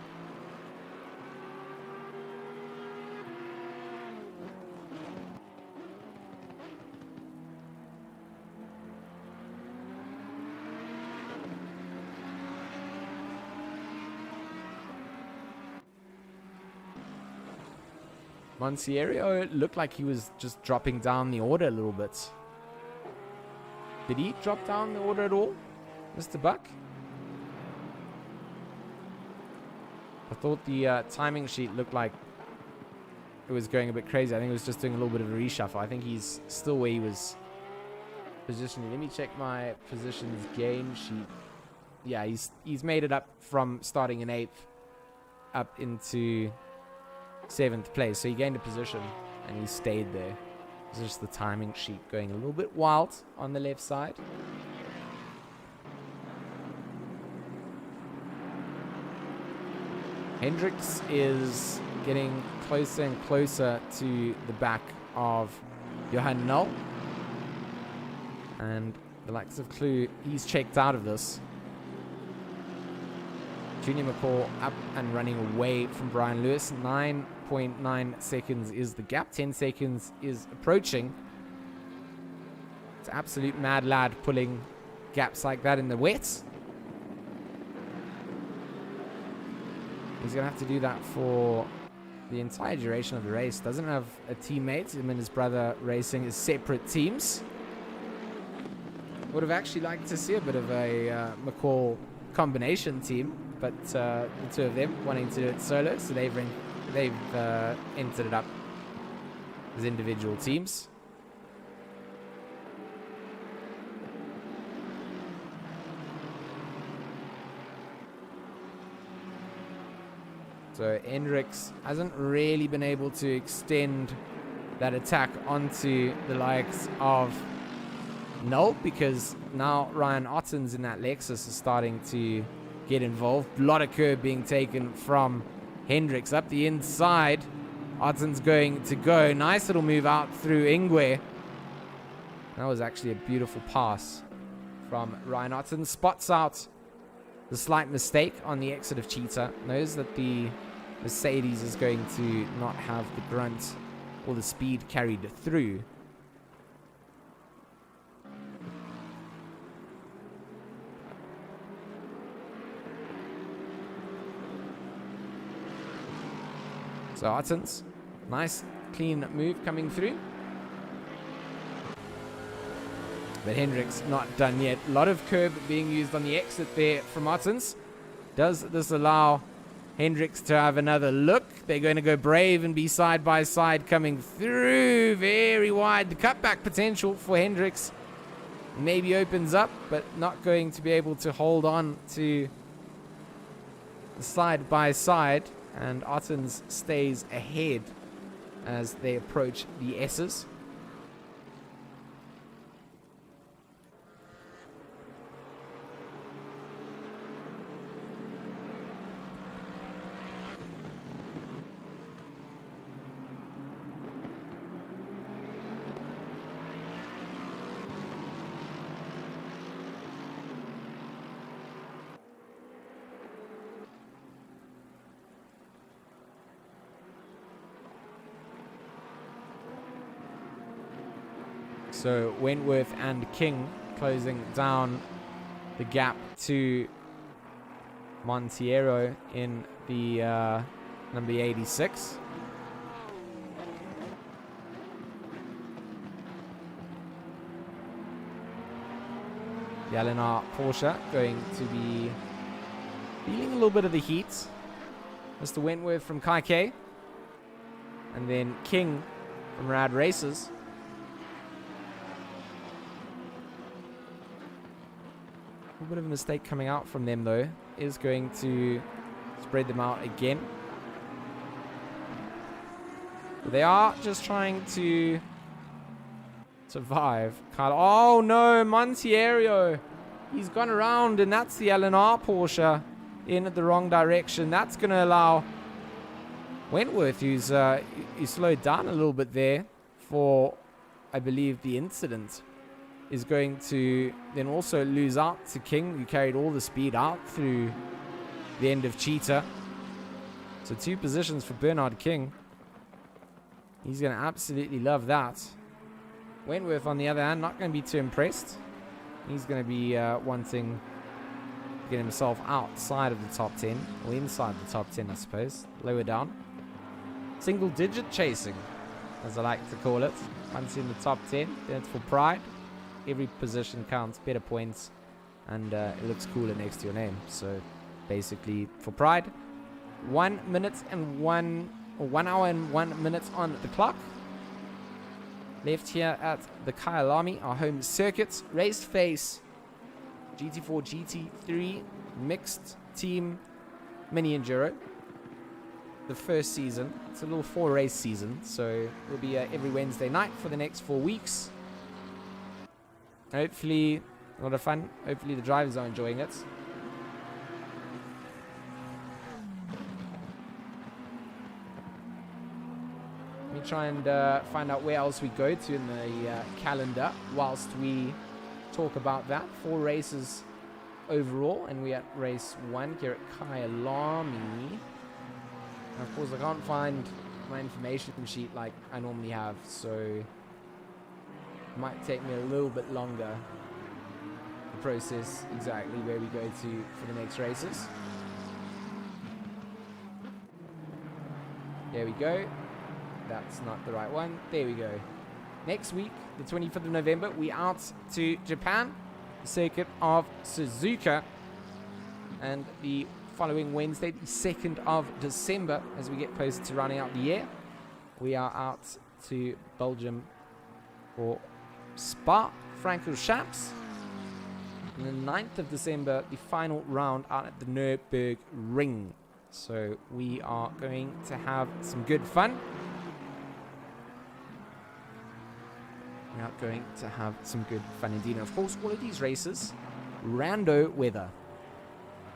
Monteiro looked like he was just dropping down the order a little bit. Did he drop down the order at all, Mr. Buck? I thought the timing sheet looked like it was going a bit crazy. I think it was just doing a little bit of a reshuffle. I think he's still where he was positioning. Let me check my positions gain sheet. Yeah, he's made it up from starting in 8th up into 7th place. So he gained a position and he stayed there. It's just the timing sheet going a little bit wild on the left side. Hendricks is getting closer and closer to the back of Johan Null. And the likes of Clue, he's checked out of this. Junior McCall up and running away from Brian Lewis. 9.9 seconds is the gap. 10 seconds is approaching. It's absolute mad lad pulling gaps like that in the wet. He's going to have to do that for the entire duration of the race. Doesn't have a teammate. Him and his brother racing as separate teams. Would have actually liked to see a bit of a McCall combination team, but the two of them wanting to do it solo, so they've entered it up as individual teams. So Hendricks hasn't really been able to extend that attack onto the likes of Null, because now Ryan Otten's in that Lexus is starting to get involved. A lot of curb being taken from Hendricks up the inside. Otten's going to go. Nice little move out through Ingwe. That was actually a beautiful pass from Ryan Otten. Spots out the slight mistake on the exit of Cheetah. Knows that the Mercedes is going to not have the grunt or the speed carried through. So Otten's nice clean move coming through. But Hendricks not done yet. A lot of curb being used on the exit there from Otten's. Does this allow Hendricks to have another look? They're going to go brave and be side by side coming through. Very wide. The cutback potential for Hendricks maybe opens up, but not going to be able to hold on to the side by side. And Otten's stays ahead as they approach the S's. So Wentworth and King closing down the gap to Monteiro in the number 86. The LNR Porsche going to be feeling a little bit of the heat. Mr. Wentworth from Kai K. And then King from Rad Races. A bit of a mistake coming out from them, though, is going to spread them out again. But they are just trying to survive. Oh no, Monteiro. He's gone around, and that's the LNR Porsche in the wrong direction. That's going to allow Wentworth, who's slowed down a little bit there for, I believe, the incident, is going to then also lose out to King, who carried all the speed out through the end of Cheetah. So 2 positions for Bernard King. He's going to absolutely love that. Wentworth, on the other hand, not going to be too impressed. He's going to be wanting to get himself outside of the top 10, or inside the top 10, I suppose, lower down. single-digit chasing, as I like to call it. Once in the top 10, then it's for pride. Every position counts, better points, and it looks cooler next to your name. So basically, for pride, 1 hour and 1 minute on the clock. Left here at the Kyalami, our home circuit. Raceface GT4 GT3 mixed team mini enduro. The first season. It's a little 4-race season, so it'll be every Wednesday night for the next 4 weeks. Hopefully, a lot of fun. Hopefully the drivers are enjoying it. Let me try and find out where else we go to in the calendar whilst we talk about that. 4 races overall, and we're at race 1 here at Kyalami. And of course, I can't find my information sheet like I normally have, so it might take me a little bit longer to process exactly where we go to for the next races. There we go. That's not the right one. There we go. Next week, the 25th of November, we out to Japan, the circuit of Suzuka. And the following Wednesday, the 2nd of December, as we get closer to rounding out the year, we are out to Belgium for Spa-Francorchamps. And the 9th of December, the final round out at the Nürburgring. So we are going to have some good fun. We are going to have some good fun indeed. And of course, all of these races, rando weather.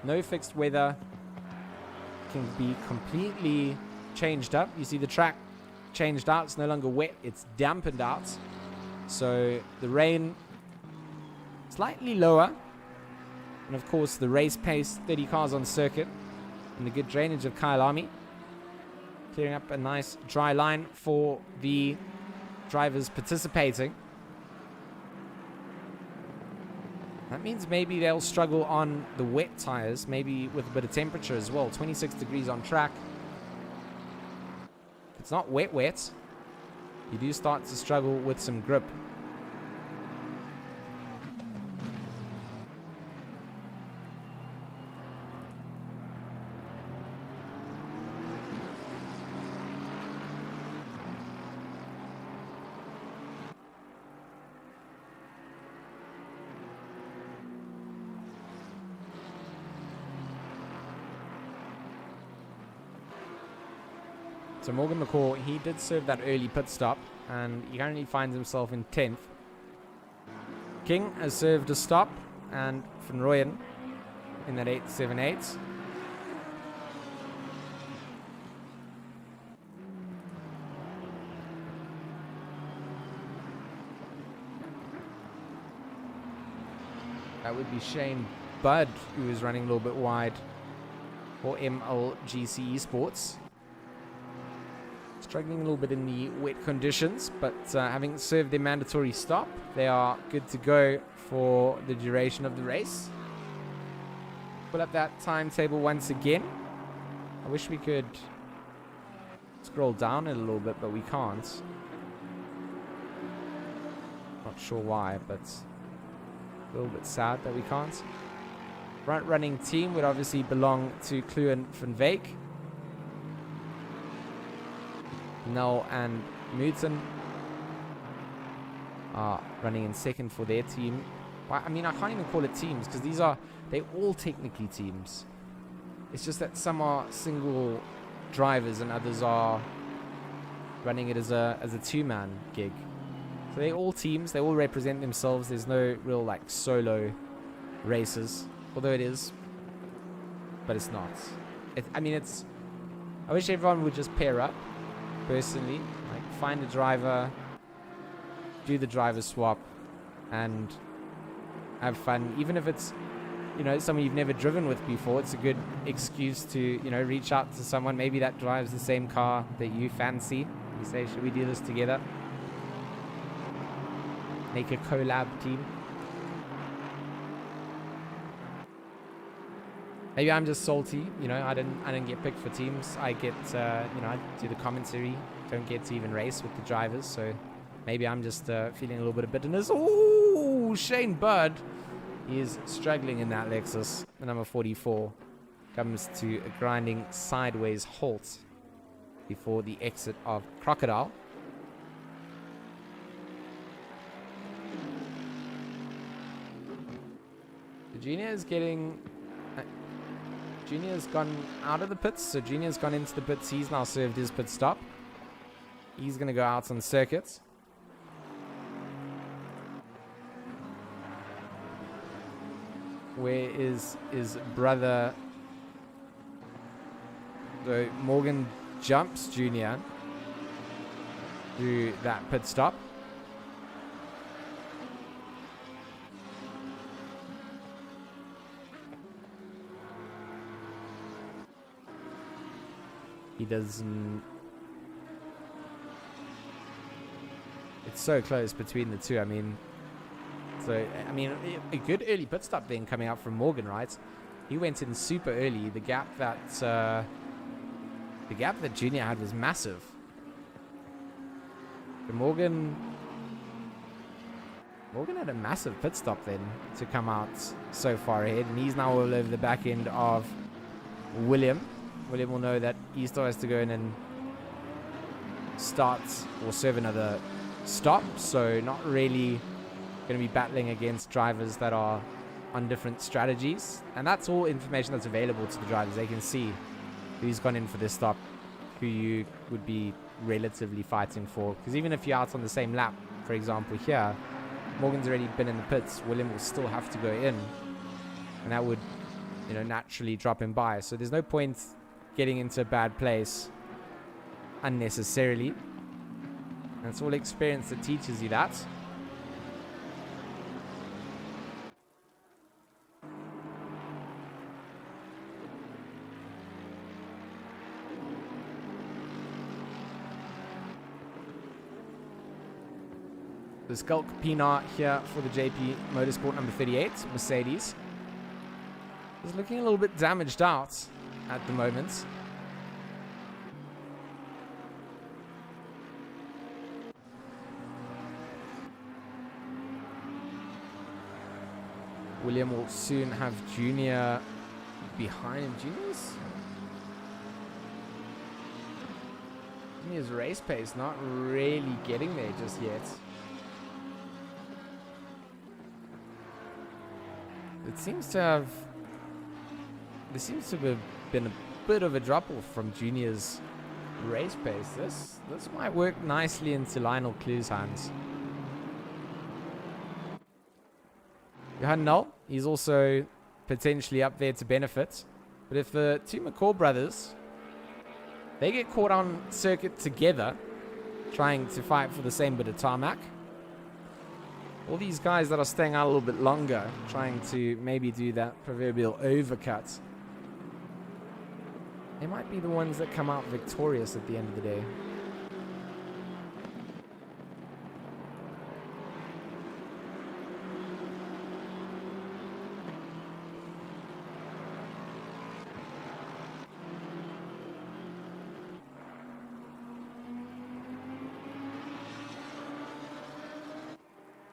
No fixed weather. Can be completely changed up. You see the track changed out. It's no longer wet. It's dampened out. So the rain slightly lower. And of course, the race pace, 30 cars on circuit. And the good drainage of Kyalami. Clearing up a nice dry line for the drivers participating. That means maybe they'll struggle on the wet tires, maybe with a bit of temperature as well. 26 degrees on track. If it's not wet, you do start to struggle with some grip. So Morgan McCall, he did serve that early pit stop, and he currently finds himself in 10th. King has served a stop, and Van Rooyen in that 878. That would be Shane Budd, who is running a little bit wide for MLGC Esports. Struggling a little bit in the wet conditions, but having served their mandatory stop, they are good to go for the duration of the race. Pull up that timetable once again. I wish we could scroll down a little bit, but we can't. Not sure why, but a little bit sad that we can't. Front running team would obviously belong to Kluwen van Veek. Null and Muton are running in second for their team. Well, I mean, I can't even call it teams because they're all technically teams. It's just that some are single drivers and others are running it as a two-man gig. So they're all teams. They all represent themselves. There's no real like solo races, although it is, but it's not. I wish everyone would just pair up. Personally, like find a driver, do the driver swap, and have fun. Even if it's, someone you've never driven with before, it's a good excuse to, reach out to someone maybe that drives the same car that you fancy. You say, should we do this together? Make a collab team. Maybe I'm just salty, you know. I didn't get picked for teams. I get, you know, I do the commentary. Don't get to even race with the drivers. So maybe I'm just feeling a little bit of bitterness. Oh, Shane Budd. He is struggling in that Lexus. The number 44 comes to a grinding sideways halt before the exit of Crocodile. The Junior is getting... Junior's gone out of the pits, so Junior's gone into the pits. He's now served his pit stop. He's going to go out on circuits. Where is his brother? So Morgan jumps Junior through that pit stop. He doesn't... It's so close between the two. I mean, a good early pit stop then coming out from Morgan, right? He went in super early. The gap that Junior had was massive. But Morgan had a massive pit stop then to come out so far ahead, and he's now all over the back end of William. William will know that he still has to go in and start or serve another stop, so not really going to be battling against drivers that are on different strategies. And that's all information that's available to the drivers. They can see who's gone in for this stop, who you would be relatively fighting for. Because even if you're out on the same lap, for example here, Morgan's already been in the pits, William will still have to go in, and that would, you know, naturally drop him by. So there's no point getting into a bad place unnecessarily. And it's all experience that teaches you that. The Skulk Pinar here for the JP Motorsport number 38, Mercedes. Is looking a little bit damaged out at the moment. William will soon have Junior behind him. Junior's race pace not really getting there just yet. It seems to have... There seems to have been a bit of a drop-off from Junior's race pace. This might work nicely into Lionel Clue's hands. Johan Null, he's also potentially up there to benefit. But if the two McCall brothers, they get caught on circuit together, trying to fight for the same bit of tarmac, all these guys that are staying out a little bit longer, trying to maybe do that proverbial overcut, they might be the ones that come out victorious at the end of the day.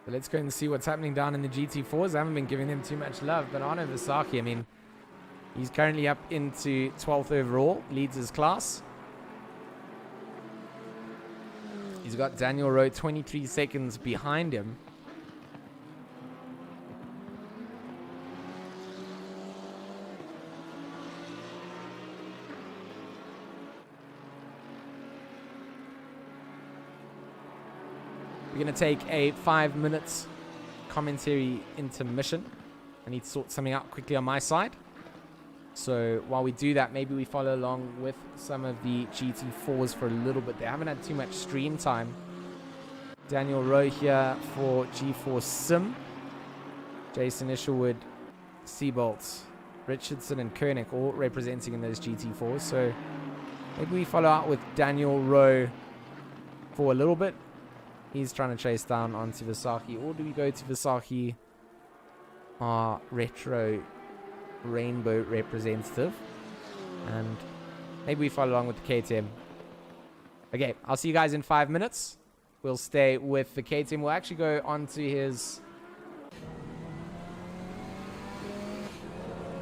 But let's go and see what's happening down in the GT4s. I haven't been giving them too much love, but Arno Visaki, I mean, he's currently up into 12th overall, leads his class. He's got Daniel Rowe 23 seconds behind him. We're going to take a 5 minutes commentary intermission. I need to sort something out quickly on my side. So while we do that, maybe we follow along with some of the GT4s for a little bit. They haven't had too much stream time. Daniel Rowe here for G4 Sim. Jason Isherwood, Seabolt, Richardson and Koenig all representing in those GT4s. So maybe we follow out with Daniel Rowe for a little bit. He's trying to chase down onto Visaki. Or do we go to Visaki, our retro rainbow representative. And maybe we follow along with the KTM. Okay, I'll see you guys in 5 minutes. We'll stay with the KTM. We'll actually go on to his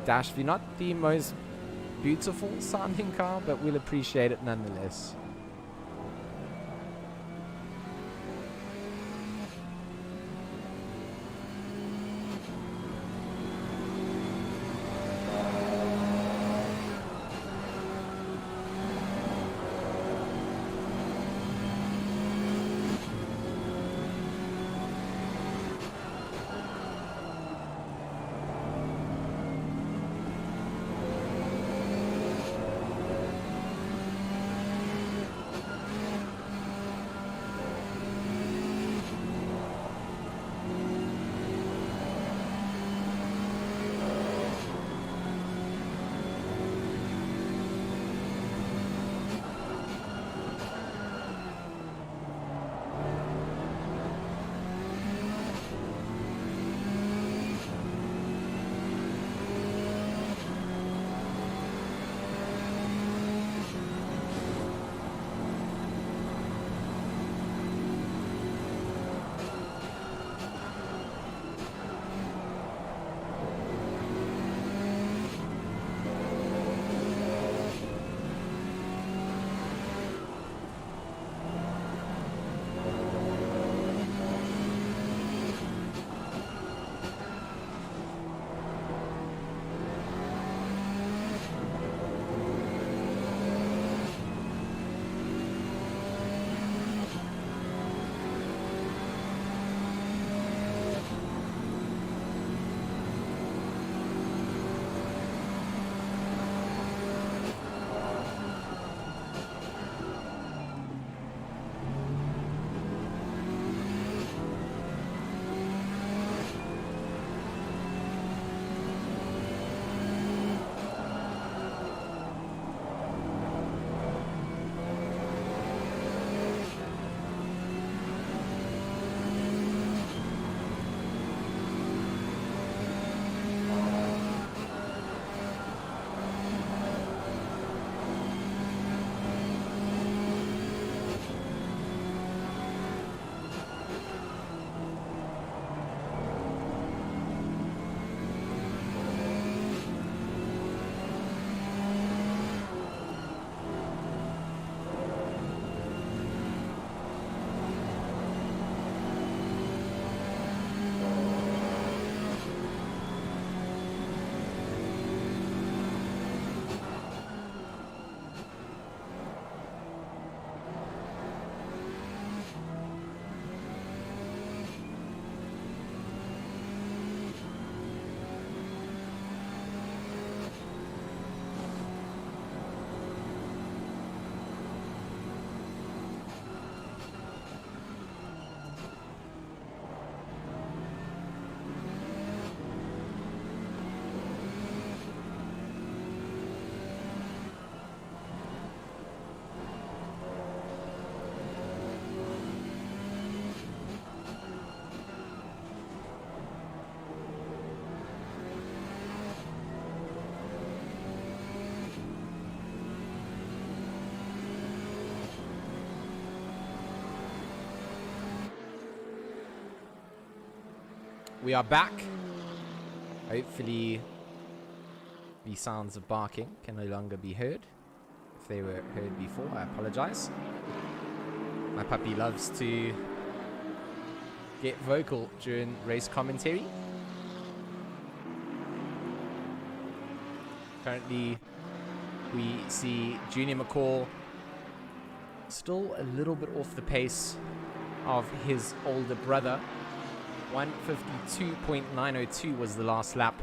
dash view. Not the most beautiful sounding car, but we'll appreciate it nonetheless. We are back. Hopefully the sounds of barking can no longer be heard. If they were heard before, I apologize. My puppy loves to get vocal during race commentary. Currently, we see Junior McCall still a little bit off the pace of his older brother. 152.902 was the last lap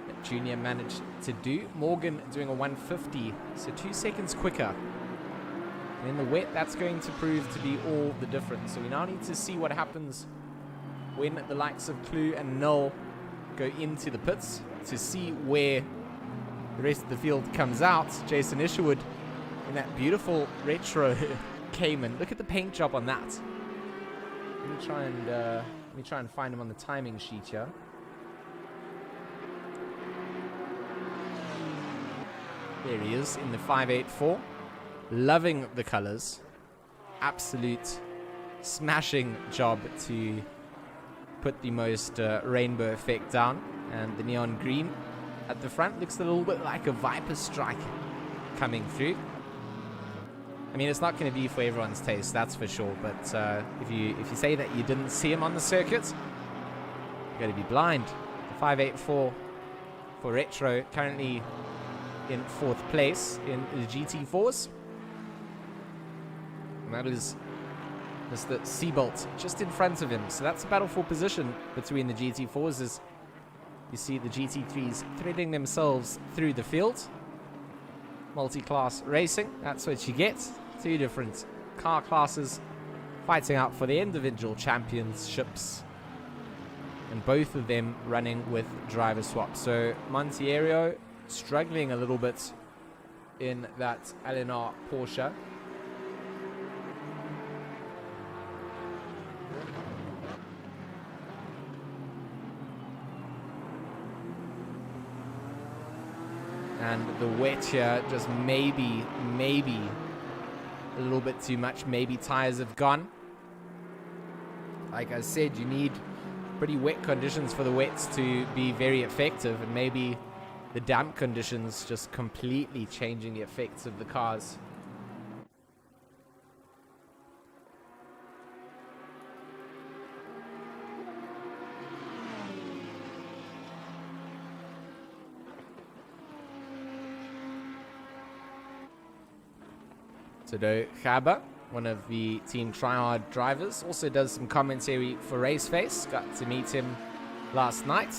that Junior managed to do. Morgan doing a 150, so 2 seconds quicker. And in the wet, that's going to prove to be all the difference. So we now need to see what happens when the likes of Clue and Null go into the pits to see where the rest of the field comes out. Jason Isherwood in that beautiful retro Cayman. Look at the paint job on that. Let me try and find him on the timing sheet here. There he is in the 584. Loving the colors. Absolute smashing job to put the most rainbow effect down. And the neon green at the front looks a little bit like a Viper strike coming through. I mean, it's not going to be for everyone's taste, that's for sure. But if you say that you didn't see him on the circuit, you're going to be blind. The 584 for Retro, currently in 4th place in the GT4s. And that is Mr. Seabolt just in front of him. So that's a battle for position between the GT4s as you see the GT3s threading themselves through the field. Multi-class racing, that's what you get. 2 different car classes fighting out for the individual championships. And both of them running with driver swap. So Montiero struggling a little bit in that LNR Porsche. And the wet here just maybe a little bit too much. Maybe tires have gone. Like I said, you need pretty wet conditions for the wets to be very effective, and maybe the damp conditions just completely changing the effects of the cars. Tado Chaba, one of the Team Tryhard drivers, also does some commentary for Raceface. Got to meet him last night.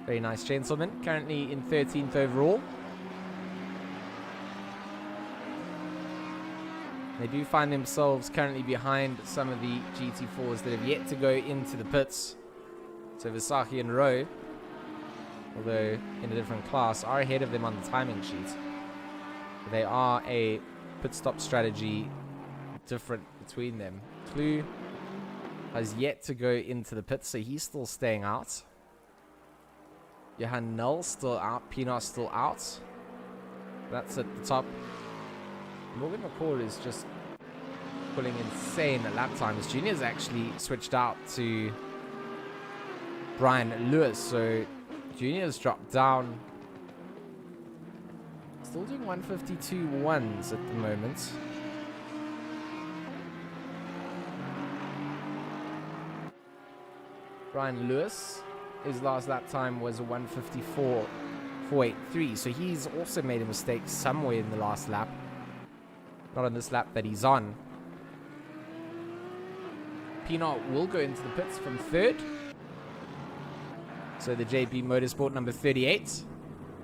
Very nice gentleman, currently in 13th overall. They do find themselves currently behind some of the GT4s that have yet to go into the pits. So Visaki and Rowe, although in a different class, are ahead of them on the timing sheet. They are a pit stop strategy different between them. Clue has yet to go into the pit, so he's still staying out. Johan Null still out. Pienaar still out. That's at the top. Morgan McCall is just pulling insane lap times. Junior's actually switched out to Brian Lewis, so Junior's dropped down. Still doing 152 ones at the moment. Brian Lewis, his last lap time was a 154.483, so he's also made a mistake somewhere in the last lap. Not on this lap that he's on. Pienaar will go into the pits from 3rd. So the JP Motorsport number 38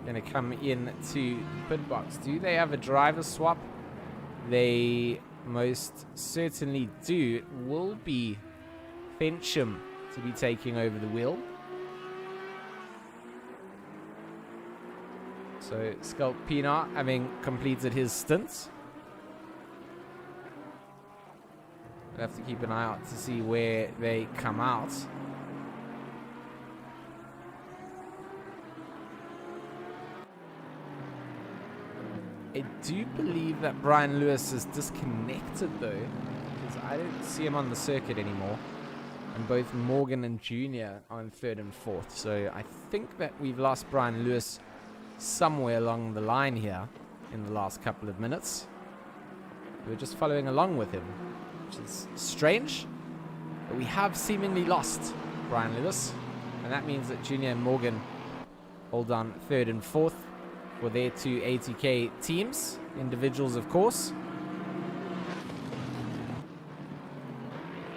going to come in to pit box. Do they have a driver swap? They most certainly do. It will be Fincham to be taking over the wheel. So Skulk Pienaar having completed his stint. We'll have to keep an eye out to see where they come out. I do believe that Brian Lewis is disconnected though, because I don't see him on the circuit anymore. And both Morgan and Junior are in 3rd and 4th. So I think that we've lost Brian Lewis somewhere along the line here in the last couple of minutes. We're just following along with him, which is strange. But we have seemingly lost Brian Lewis. And that means that Junior and Morgan hold on 3rd and 4th. For their 2 ATK teams, individuals of course.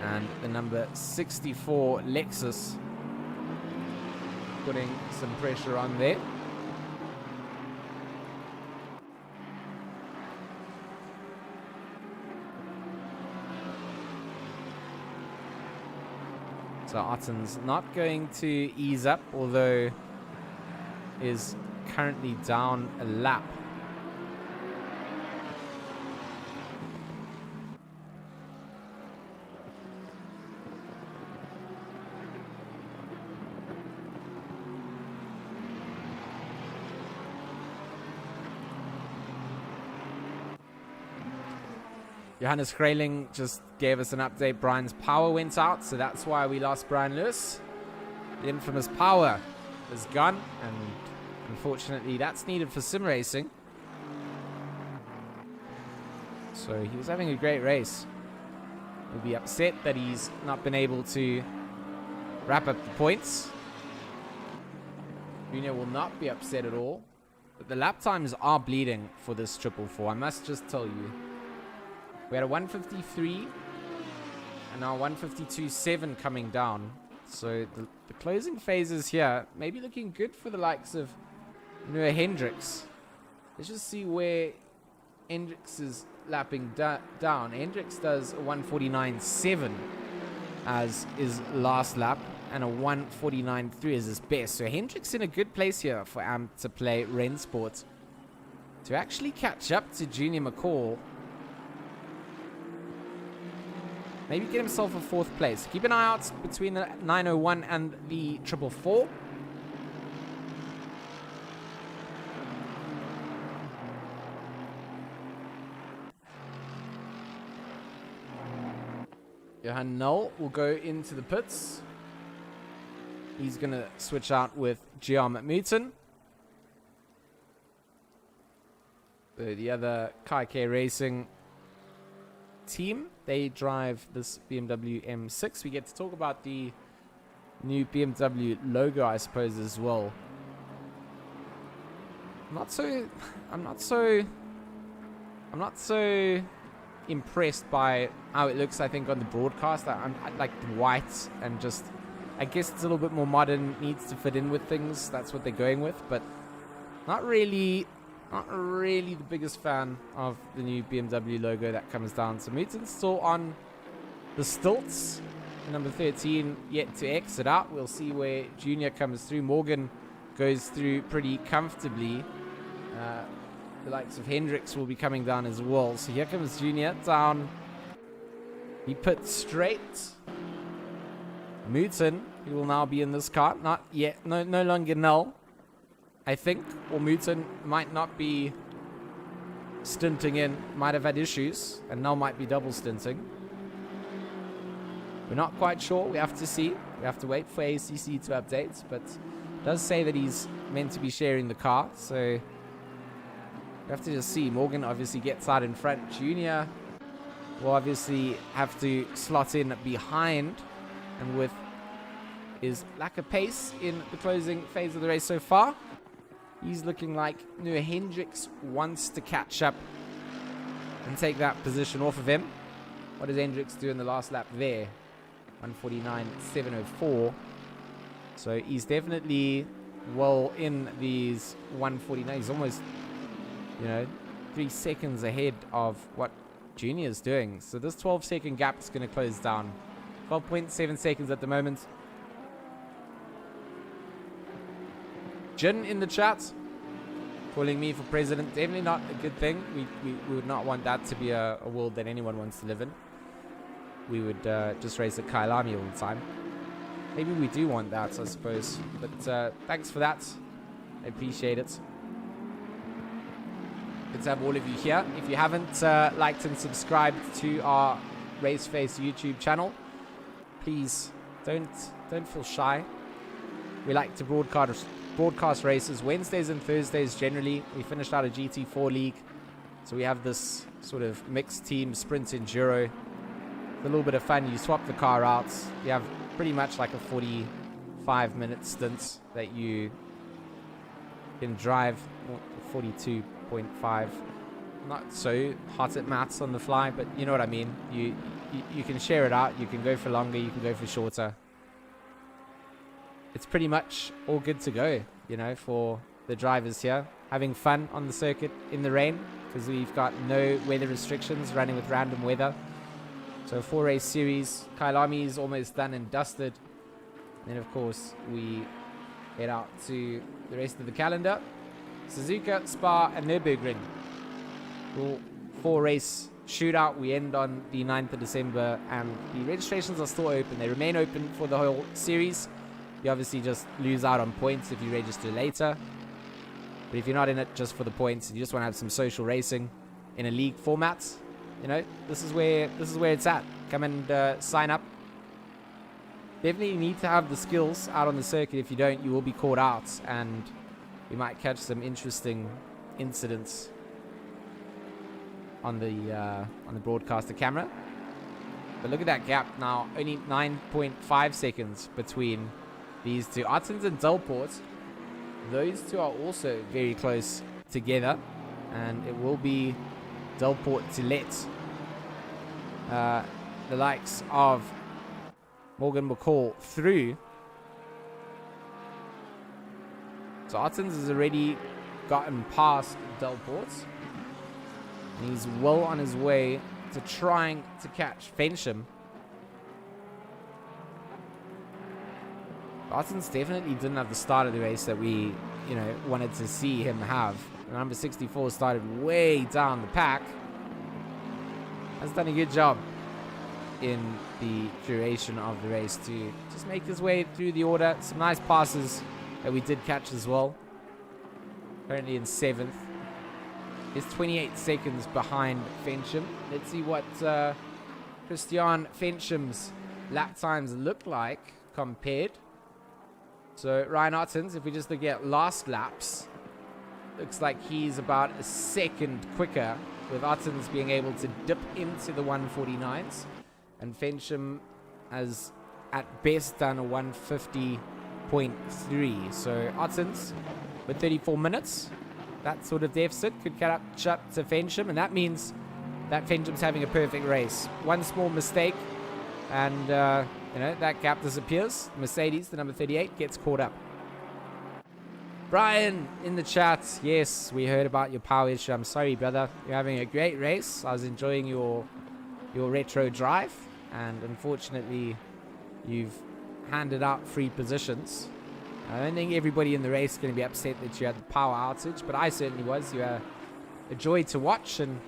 And the number 64 Lexus putting some pressure on there. So Otten's not going to ease up, although is currently down a lap. Johannes Grayling just gave us an update. Brian's power went out, so that's why we lost Brian Lewis. The infamous power is gone, and unfortunately that's needed for sim racing. So he was having a great race. He'll be upset that he's not been able to wrap up the points. Junior will not be upset at all. But the lap times are bleeding for this 444, I must just tell you. We had a 153 and now 152.7 coming down. So the closing phases here may be looking good for the likes of Noah Hendricks. Let's just see where Hendricks is lapping down. Hendricks does a 149.7 as his last lap and a 149.3 as his best. So Hendricks in a good place here for AMP to play Rensport to actually catch up to Junior McCall. Maybe get himself a 4th place. Keep an eye out between the 901 and the 444. Johan Null will go into the pits. He's going to switch out with GR McMuton. The other Kai K Racing team, they drive this BMW M6. We get to talk about the new BMW logo, I suppose, as well. I'm not so impressed by how it looks, I think, on the broadcast. I like the white and just, I guess it's a little bit more modern, needs to fit in with things. That's what they're going with, but not really the biggest fan of the new BMW logo that comes down. So Muton's still on the stilts. Number 13 yet to exit out. We'll see where Junior comes through. Morgan goes through pretty comfortably. The likes of Hendricks will be coming down as well. So here comes Junior down. He put straight. Muton, he will now be in this car. Not yet. No longer Null, I think. Or Muton might not be stinting in. Might have had issues. And Null might be double stinting. We're not quite sure. We have to see. We have to wait for ACC to update. But it does say that he's meant to be sharing the car. So we have to just see. Morgan obviously gets out in front. Junior will obviously have to slot in behind. And with his lack of pace in the closing phase of the race so far, he's looking like Noah Hendricks wants to catch up and take that position off of him. What does Hendricks do in the last lap there? 149.704. So he's definitely well in these 149. He's almost, 3 seconds ahead of what Junior's doing. So this 12-second gap is going to close down. 12.7 seconds at the moment. Jin in the chat calling me for president. Definitely not a good thing. We would not want that to be a world that anyone wants to live in. We would just race at Kyalami all the time. Maybe we do want that, I suppose. But thanks for that. I appreciate it. Good to have all of you here. If you haven't liked and subscribed to our Raceface YouTube channel, please don't feel shy. We like to broadcast races Wednesdays and Thursdays generally. We finished out a GT4 league, so we have this sort of mixed team sprint enduro. It's a little bit of fun. You swap the car out. You have pretty much like a 45-minute stint that you can drive. 42.5. Not so hot at maths on the fly, but you know what I mean. You can share it out. You can go for longer. You can go for shorter. It's pretty much all good to go, for the drivers here. Having fun on the circuit in the rain because we've got no weather restrictions, running with random weather. So 4-race series. Kyalami is almost done and dusted. Then, of course, we head out to the rest of the calendar. Suzuka, Spa, and Nürburgring. 4-race shootout. We end on the 9th of December, and the registrations are still open. They remain open for the whole series. You obviously just lose out on points if you register later. But if you're not in it just for the points, you just want to have some social racing in a league format, you know, this is where it's at. Come and sign up. Definitely need to have the skills out on the circuit. If you don't, you will be caught out, and you might catch some interesting incidents on the broadcaster camera. But look at that gap now, only 9.5 seconds between these two. Ottens and Delport, those two are also very close together, and it will be Delport to let the likes of Morgan McCall through. So Ottens has already gotten past Delport, and he's well on his way to trying to catch Fincham. Ottens definitely didn't have the start of the race that we, you know, wanted to see him have. Number 64 started way down the pack. Has done a good job in the duration of the race to just make his way through the order. Some nice passes that we did catch as well. Currently in 7th. Is 28 seconds behind Fincham. Let's see what Christian Fincham's lap times look like compared. So Ryan Ottens, if we just look at last laps, looks like he's about a second quicker, with Ottens being able to dip into the 149s. And Fincham has at best done a 150.3. So Ottens with 34 minutes. That sort of deficit could catch up to Fincham, and that means that Fincham's having a perfect race. One small mistake, and you know, that gap disappears. Mercedes, the number 38, gets caught up. Brian in the chat, yes, we heard about your power issue. I'm sorry, brother. You're having a great race. I was enjoying your retro drive, and unfortunately, you've handed out free positions. I don't think everybody in the race is going to be upset that you had the power outage, but I certainly was. You are a joy to watch, and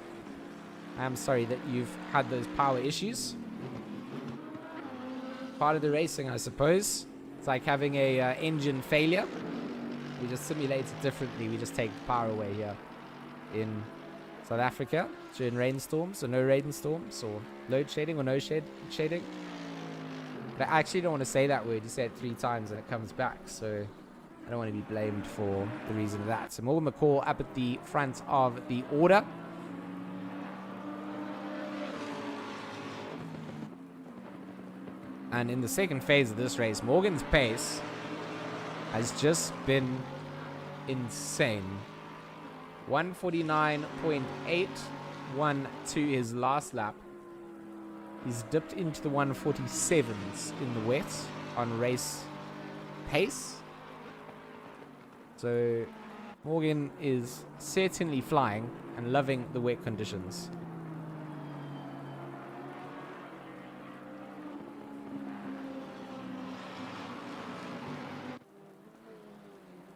I'm sorry that you've had those power issues. Part of the racing, I suppose. It's like having a engine failure. We just simulate it differently. We just take the power away here in South Africa during rainstorms or no rainstorms, or load shedding or no shedding. But I actually don't want to say that word. You say it 3 times and it comes back, so I don't want to be blamed for the reason of that. So Morgan McCall up at the front of the order. And in the second phase of this race, Morgan's pace has just been insane. 149.81 to his last lap. He's dipped into the 147s in the wet on race pace. So Morgan is certainly flying and loving the wet conditions.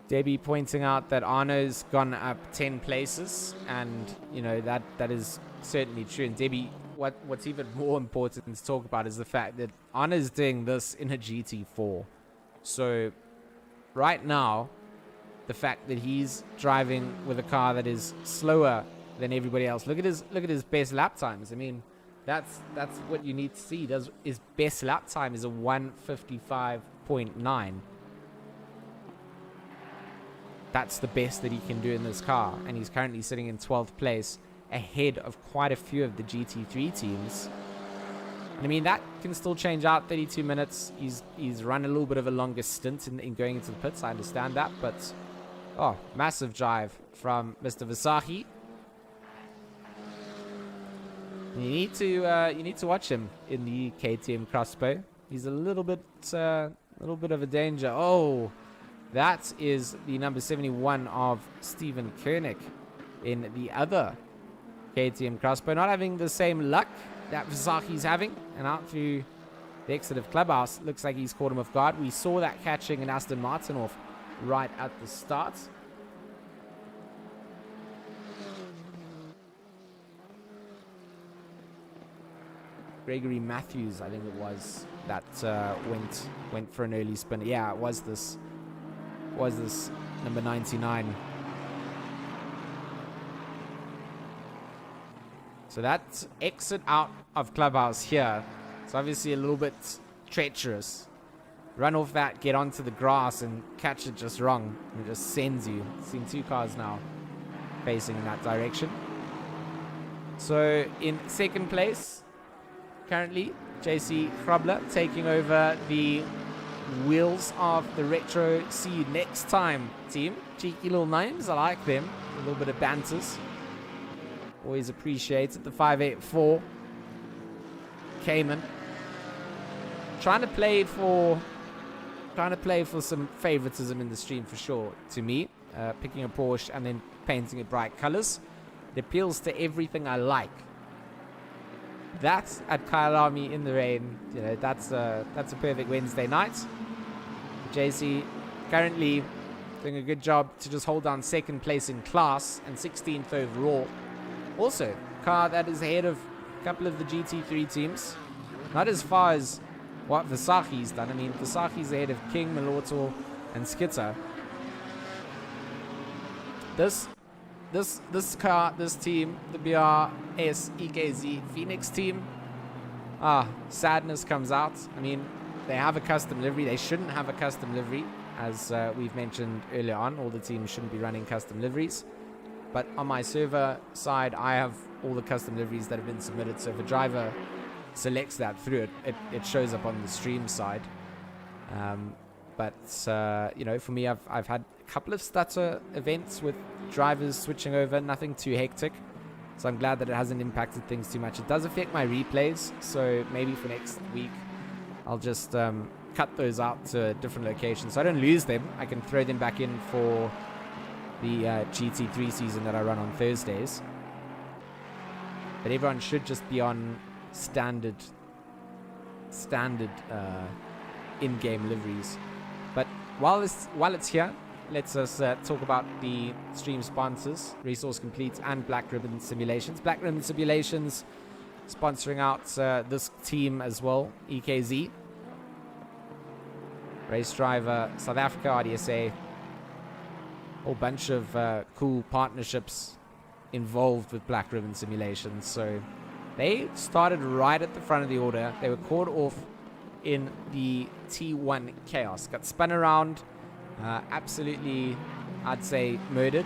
Debbie pointing out that Arno's gone up 10 places, and you know that is certainly true. And Debbie, what's even more important to talk about is the fact that Arno's doing this in a GT4. So right now, the fact that he's driving with a car that is slower than everybody else. Look at his best lap times. I mean, that's what you need to see. His best lap time is a 155.9. That's the best that he can do in this car, and he's currently sitting in 12th place, ahead of quite a few of the GT3 teams. And I mean, that can still change out. 32 minutes. He's run a little bit of a longer stint in going into the pits. I understand that, but oh, massive drive from Mr. Visahi. You need to watch him in the KTM Crossbow. He's a little bit of a danger. Oh, that is the number 71 of Stephen Koenig in the other KTM Crossbow. Not having the same luck that Visahi's having, and out through the exit of Clubhouse. Looks like he's caught him off guard. We saw that catching an Aston Martin off right at the start. Gregory Matthews, I think it was, that went for an early spin. Yeah, it was this number 99. So that exit out of Clubhouse here, it's obviously a little bit treacherous. Run off that, get onto the grass, and catch it just wrong. And it just sends you. Seen 2 cars now facing in that direction. So in second place, currently, JC Hrabler taking over the wheels of the Retro See You Next Time team. Cheeky little names, I like them. A little bit of banters. Always appreciate it. The 584 Cayman. Trying to play for some favoritism in the stream for sure. To me, picking a Porsche and then painting it bright colors. It appeals to everything I like. That at Kyalami in the rain, you know, that's a perfect Wednesday night. JC currently doing a good job to just hold down second place in class and 16th overall. Also, car that is ahead of a couple of the GT3 teams. Not as far as what Visagi's done. I mean, Visagi's ahead of King, Malortor, and Skitter. This car, this team, the BRS EKZ Phoenix team, sadness comes out. I mean, they have a custom livery. They shouldn't have a custom livery, as we've mentioned earlier on. All the teams shouldn't be running custom liveries. But on my server side, I have all the custom liveries that have been submitted. So if a driver selects that through it shows up on the stream side. You know, for me, I've had a couple of stutter events with drivers switching over, nothing too hectic. So I'm glad that it hasn't impacted things too much. It does affect my replays, so maybe for next week, I'll just cut those out to different locations. So I don't lose them. I can throw them back in for the GT3 season that I run on Thursdays. But everyone should just be on standard in-game liveries. But while it's here, let's us talk about the stream sponsors, Resource Complete and Black Ribbon Simulations. Black Ribbon Simulations sponsoring out this team as well, EKZ. Race Driver, South Africa, RDSA. Whole bunch of cool partnerships involved with Black Ribbon Simulations. So they started right at the front of the order. They were caught off in the T1 chaos. Got spun around, absolutely, I'd say, murdered.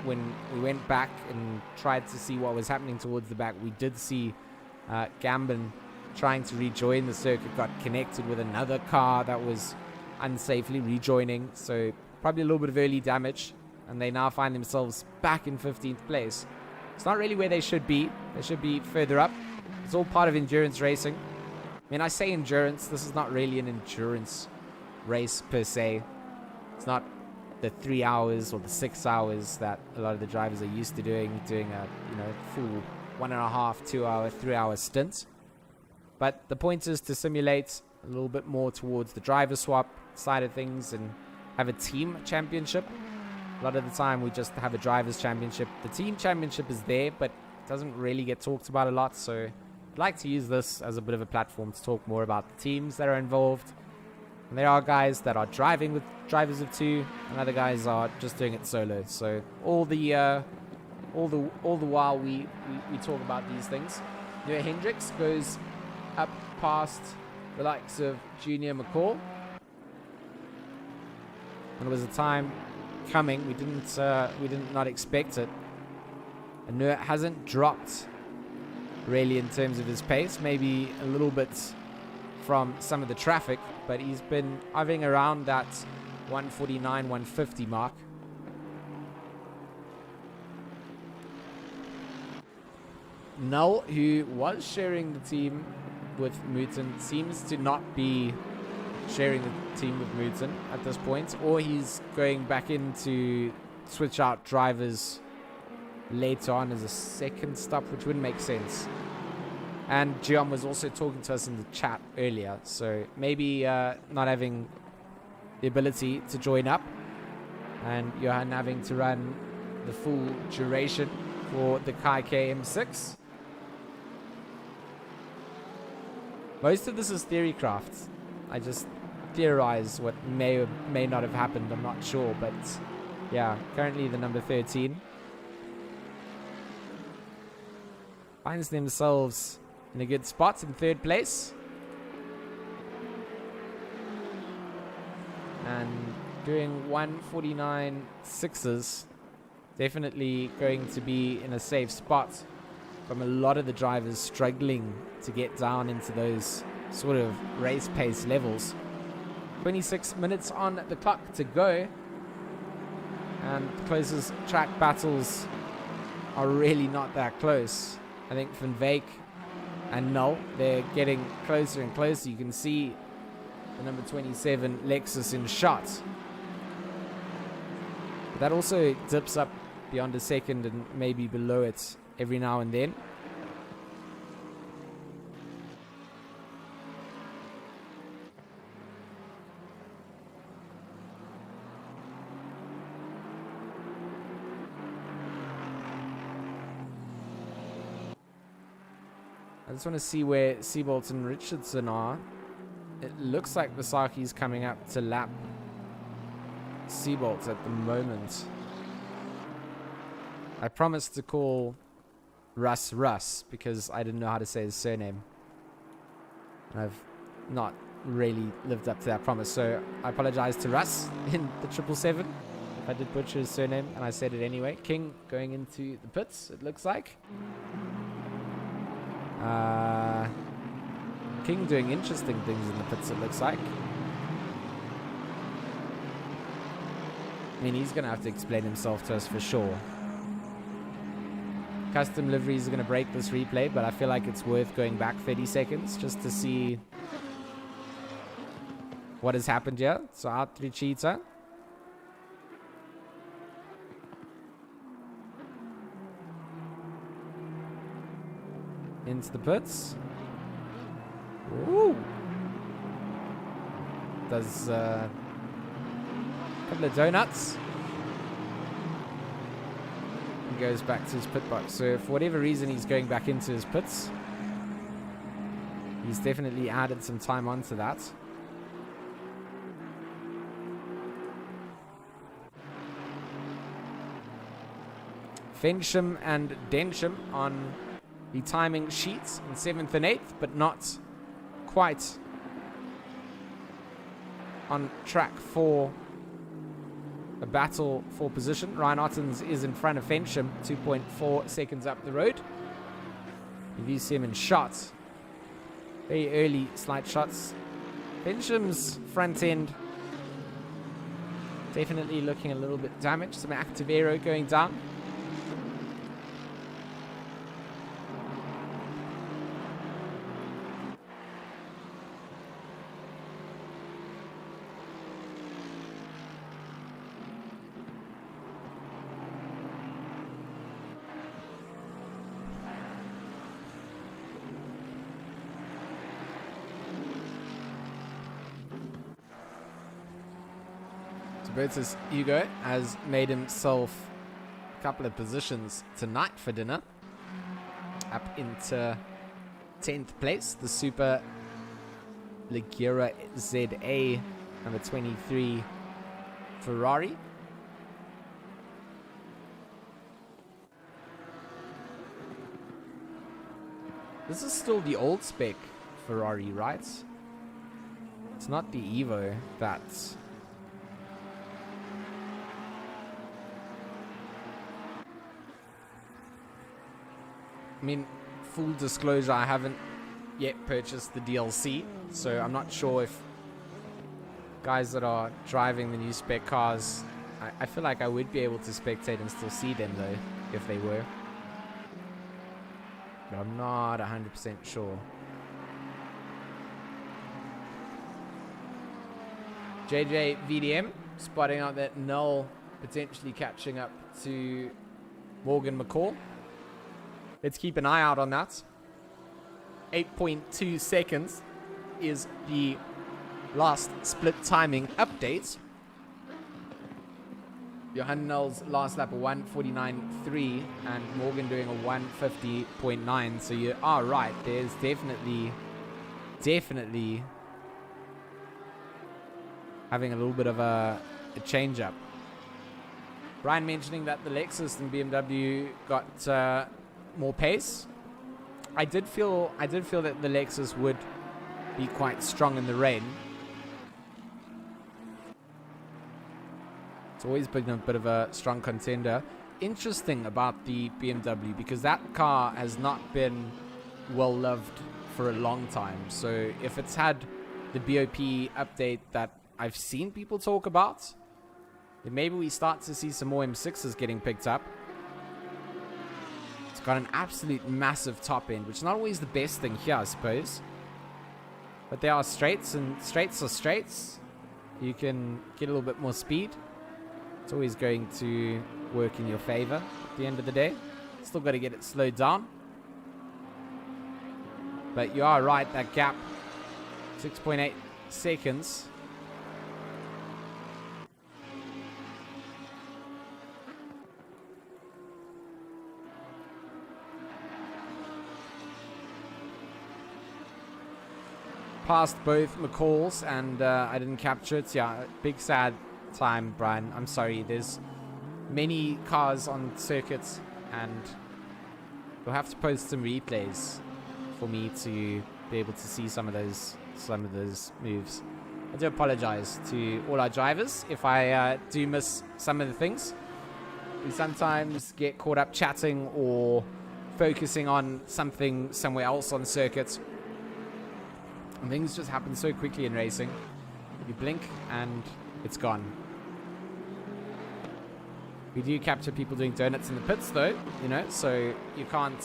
When we went back and tried to see what was happening towards the back, we did see Gambin trying to rejoin the circuit, got connected with another car that was unsafely rejoining. So probably a little bit of early damage, and they now find themselves back in 15th place. It's not really where they should be. They should be further up. It's all part of endurance racing. I mean, I say endurance. This is not really an endurance race per se. It's not the 3 hours or the 6 hours that a lot of the drivers are used to doing a full 1.5, 2 hour, 3 hour stint. But the point is to simulate a little bit more towards the driver swap side of things and have a team championship. A lot of the time we just have a drivers championship. The team championship is there, but it doesn't really get talked about a lot. So I'd like to use this as a bit of a platform to talk more about the teams that are involved. And there are guys that are driving with drivers of 2, and other guys are just doing it solo. So all the while we talk about these things. Noah Hendricks goes up past the likes of Junior McCall. And it was a time coming. We did not expect it. And Noah hasn't dropped really in terms of his pace. Maybe a little bit from some of the traffic, but he's been hovering around that 149, 150 mark. Null, who was sharing the team with Mooten, seems to not be sharing the team with Mooten at this point, or he's going back in to switch out drivers later on as a second stop, which wouldn't make sense. And Gion was also talking to us in the chat earlier, so maybe not having the ability to join up, and Johan having to run the full duration for the Kai KM6. Most of this is theorycraft. I just theorize what may or may not have happened. I'm not sure, but yeah, currently the number 13. finds themselves in a good spot in 3rd place. And doing 1:49.6s. Definitely going to be in a safe spot from a lot of the drivers struggling to get down into those sort of race pace levels. 26 minutes on the clock to go. And the closest track battles are really not that close. I think Van Veek and Null, they're getting closer and closer. You can see the number 27 Lexus in shot. But that also dips up beyond a second and maybe below it every now and then. I just want to see where Seabolt and Richardson are. It looks like Vasaki's coming up to lap Seabolt at the moment. I promised to call Russ because I didn't know how to say his surname. And I've not really lived up to that promise. So I apologize to Russ in the 777 if I did butcher his surname, and I said it anyway. King going into the pits, it looks like. King doing interesting things in the pits, it looks like. I mean, he's going to have to explain himself to us for sure. Custom liveries are going to break this replay, but I feel like it's worth going back 30 seconds just to see what has happened here. So out through Cheetah. Into the pits. Ooh. Does a couple of donuts. He goes back to his pit box. So for whatever reason, he's going back into his pits. He's definitely added some time onto that. Fincham and Densham on the timing sheets in 7th and 8th, but not quite on track for a battle for position. Ryan Ottens is in front of Fincham, 2.4 seconds up the road. You see him in shots. Very early slight shots. Fincham's front end definitely looking a little bit damaged. Some active aero going down. Bertus Hugo has made himself a couple of positions tonight for dinner. Up into 10th place, the Super Ligura ZA number 23 Ferrari. This is still the old spec Ferrari, right? It's not the Evo that's... I mean, full disclosure, I haven't yet purchased the DLC, so I'm not sure if guys that are driving the new spec cars, I feel like I would be able to spectate and still see them though, if they were. But I'm not 100% sure. JJ VDM spotting out that Null potentially catching up to Morgan McCall. Let's keep an eye out on that. 8.2 seconds is the last split timing update. Johan Null's last lap of 1:49.3 and Morgan doing a 1:50.9. So you are right. There's definitely having a little bit of a change up. Brian mentioning that the Lexus and BMW got more pace. I did feel that the Lexus would be quite strong in the rain. It's always been a bit of a strong contender. Interesting about the BMW, because that car has not been well loved for a long time. So if it's had the BOP update that I've seen people talk about, then maybe we start to see some more M6s getting picked up. It's got an absolute massive top end, which is not always the best thing here, I suppose. But there are straights, and straights are straights. You can get a little bit more speed. It's always going to work in your favor at the end of the day. Still got to get it slowed down. But you are right, that gap, 6.8 seconds. Past both McCalls, and I didn't capture it. Yeah, big sad time, Brian. I'm sorry. There's many cars on circuits, and you'll have to post some replays for me to be able to see some of those moves. I do apologize to all our drivers if I do miss some of the things. We sometimes get caught up chatting or focusing on something somewhere else on circuits. And things just happen so quickly in racing. You blink and it's gone. We do capture people doing donuts in the pits, though, you know, so you can't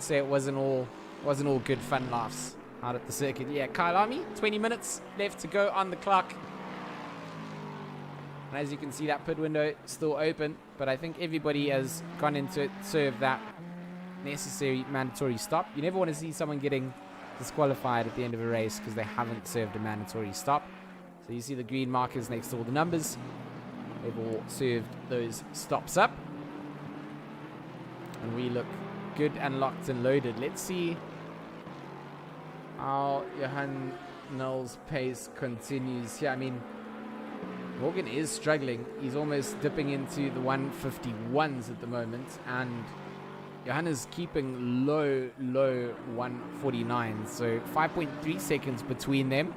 say it wasn't all good fun laughs out at the circuit. Yeah, Kyalami, 20 minutes left to go on the clock. And as you can see, that pit window still open, but I think everybody has gone into it, served that necessary mandatory stop. You never want to see someone getting disqualified at the end of a race because they haven't served a mandatory stop. So you see the green markers next to all the numbers. They've all served those stops up. And we look good and locked and loaded. Let's see how Johan Null's pace continues here. I mean, Morgan is struggling. He's almost dipping into the 151s at the moment. And Johan is keeping low 149. So 5.3 seconds between them.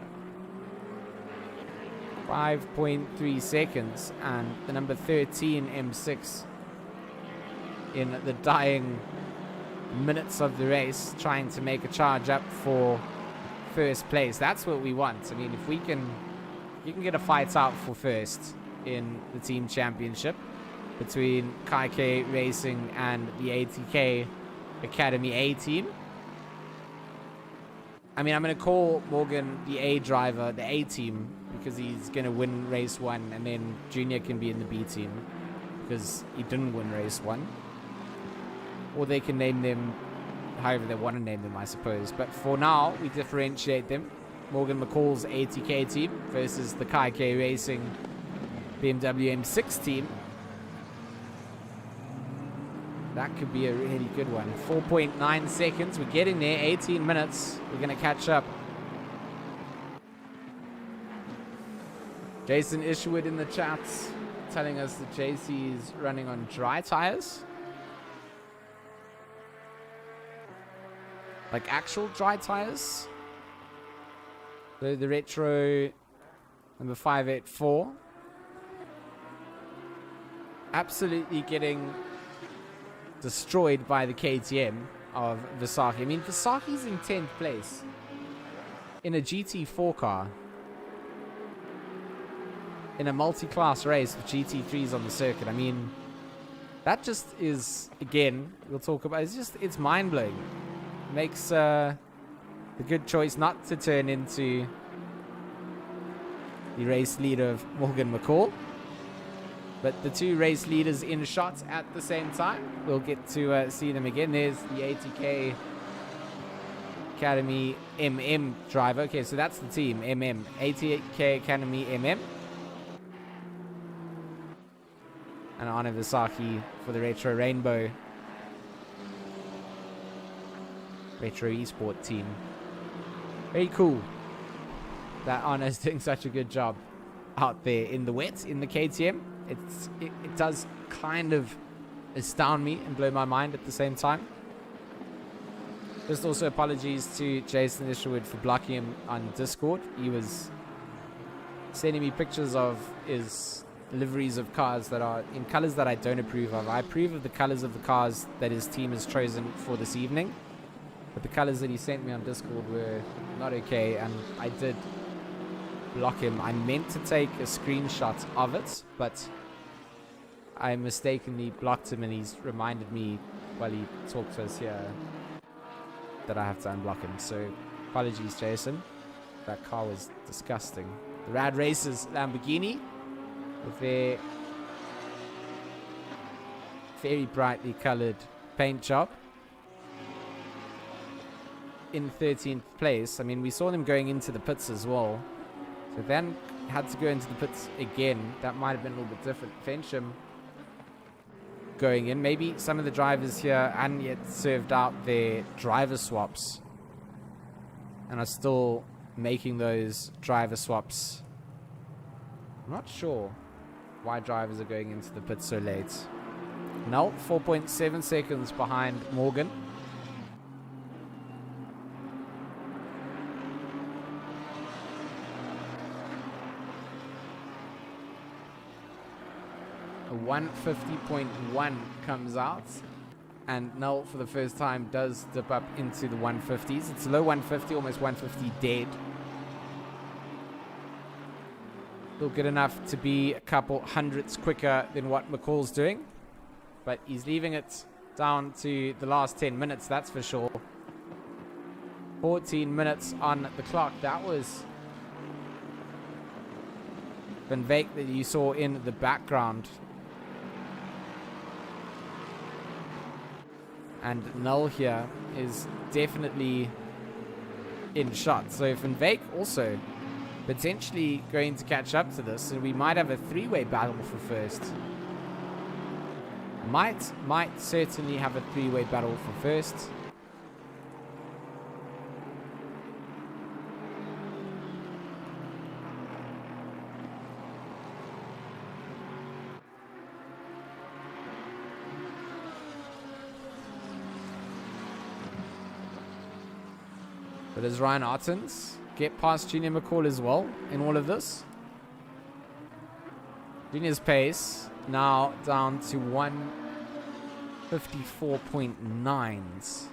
5.3 seconds. And the number 13 M6 in the dying minutes of the race, trying to make a charge up for first place. That's what we want. I mean, if you can get a fight out for first in the team championship between KK Racing and the ATK Academy A team. I mean, I'm going to call Morgan the A driver, the A team, because he's going to win race 1, and then Junior can be in the B team because he didn't win race 1. Or they can name them however they want to name them, I suppose. But for now, we differentiate them. Morgan McCall's ATK team versus the KK Racing BMW M6 team. That could be a really good one. 4.9 seconds. We're getting there. 18 minutes. We're going to catch up. Jason Isherwood in the chat telling us that JC is running on dry tires. Like actual dry tires. The retro number 584. Absolutely getting destroyed by the KTM of Vasaki. I mean, Vasaki's in 10th place in a GT4 car in a multi-class race with GT3s on the circuit. I mean, that just is, again, we'll talk about, it's mind-blowing. Makes the good choice not to turn into the race leader of Morgan McCall. But the two race leaders in shot at the same time. We'll get to see them again. There's the ATK Academy MM driver. Okay, so that's the team, MM. ATK Academy MM. And Arne Vasaki for the Retro Rainbow Retro Esport team. Very cool that Arne's doing such a good job out there in the wet, in the KTM. It does kind of astound me and blow my mind at the same time. Just also apologies to Jason Isherwood for blocking him on Discord. He was sending me pictures of his liveries of cars that are in colors that I don't approve of. I approve of the colors of the cars that his team has chosen for this evening, but the colors that he sent me on Discord were not okay, and I did block him. I meant to take a screenshot of it, but I mistakenly blocked him, and he's reminded me while he talked to us here that I have to unblock him. So apologies, Jason. That car was disgusting. The Rad Racers Lamborghini with their very brightly colored paint job in 13th place. I mean, we saw them going into the pits as well. So then had to go into the pits again. That might have been a little bit different. Fincham going in. Maybe some of the drivers here hadn't yet served out their driver swaps and are still making those driver swaps. I'm not sure why drivers are going into the pit so late. Null, 4.7 seconds behind Morgan. A 150.1 comes out, and Null for the first time does dip up into the 150s. It's a low 150, almost 150 dead. Still good enough to be a couple hundredths quicker than what McCall's doing, but he's leaving it down to the last 10 minutes, that's for sure. 14 minutes on the clock. That was Van Veek that you saw in the background. And Null here is definitely in shot. So Van Veek also potentially going to catch up to this, and we might have a three-way battle for first. Might certainly have a three-way battle for first. But does Ryan Artens get past Junior McCall as well in all of this? Junior's pace now down to 154.9s.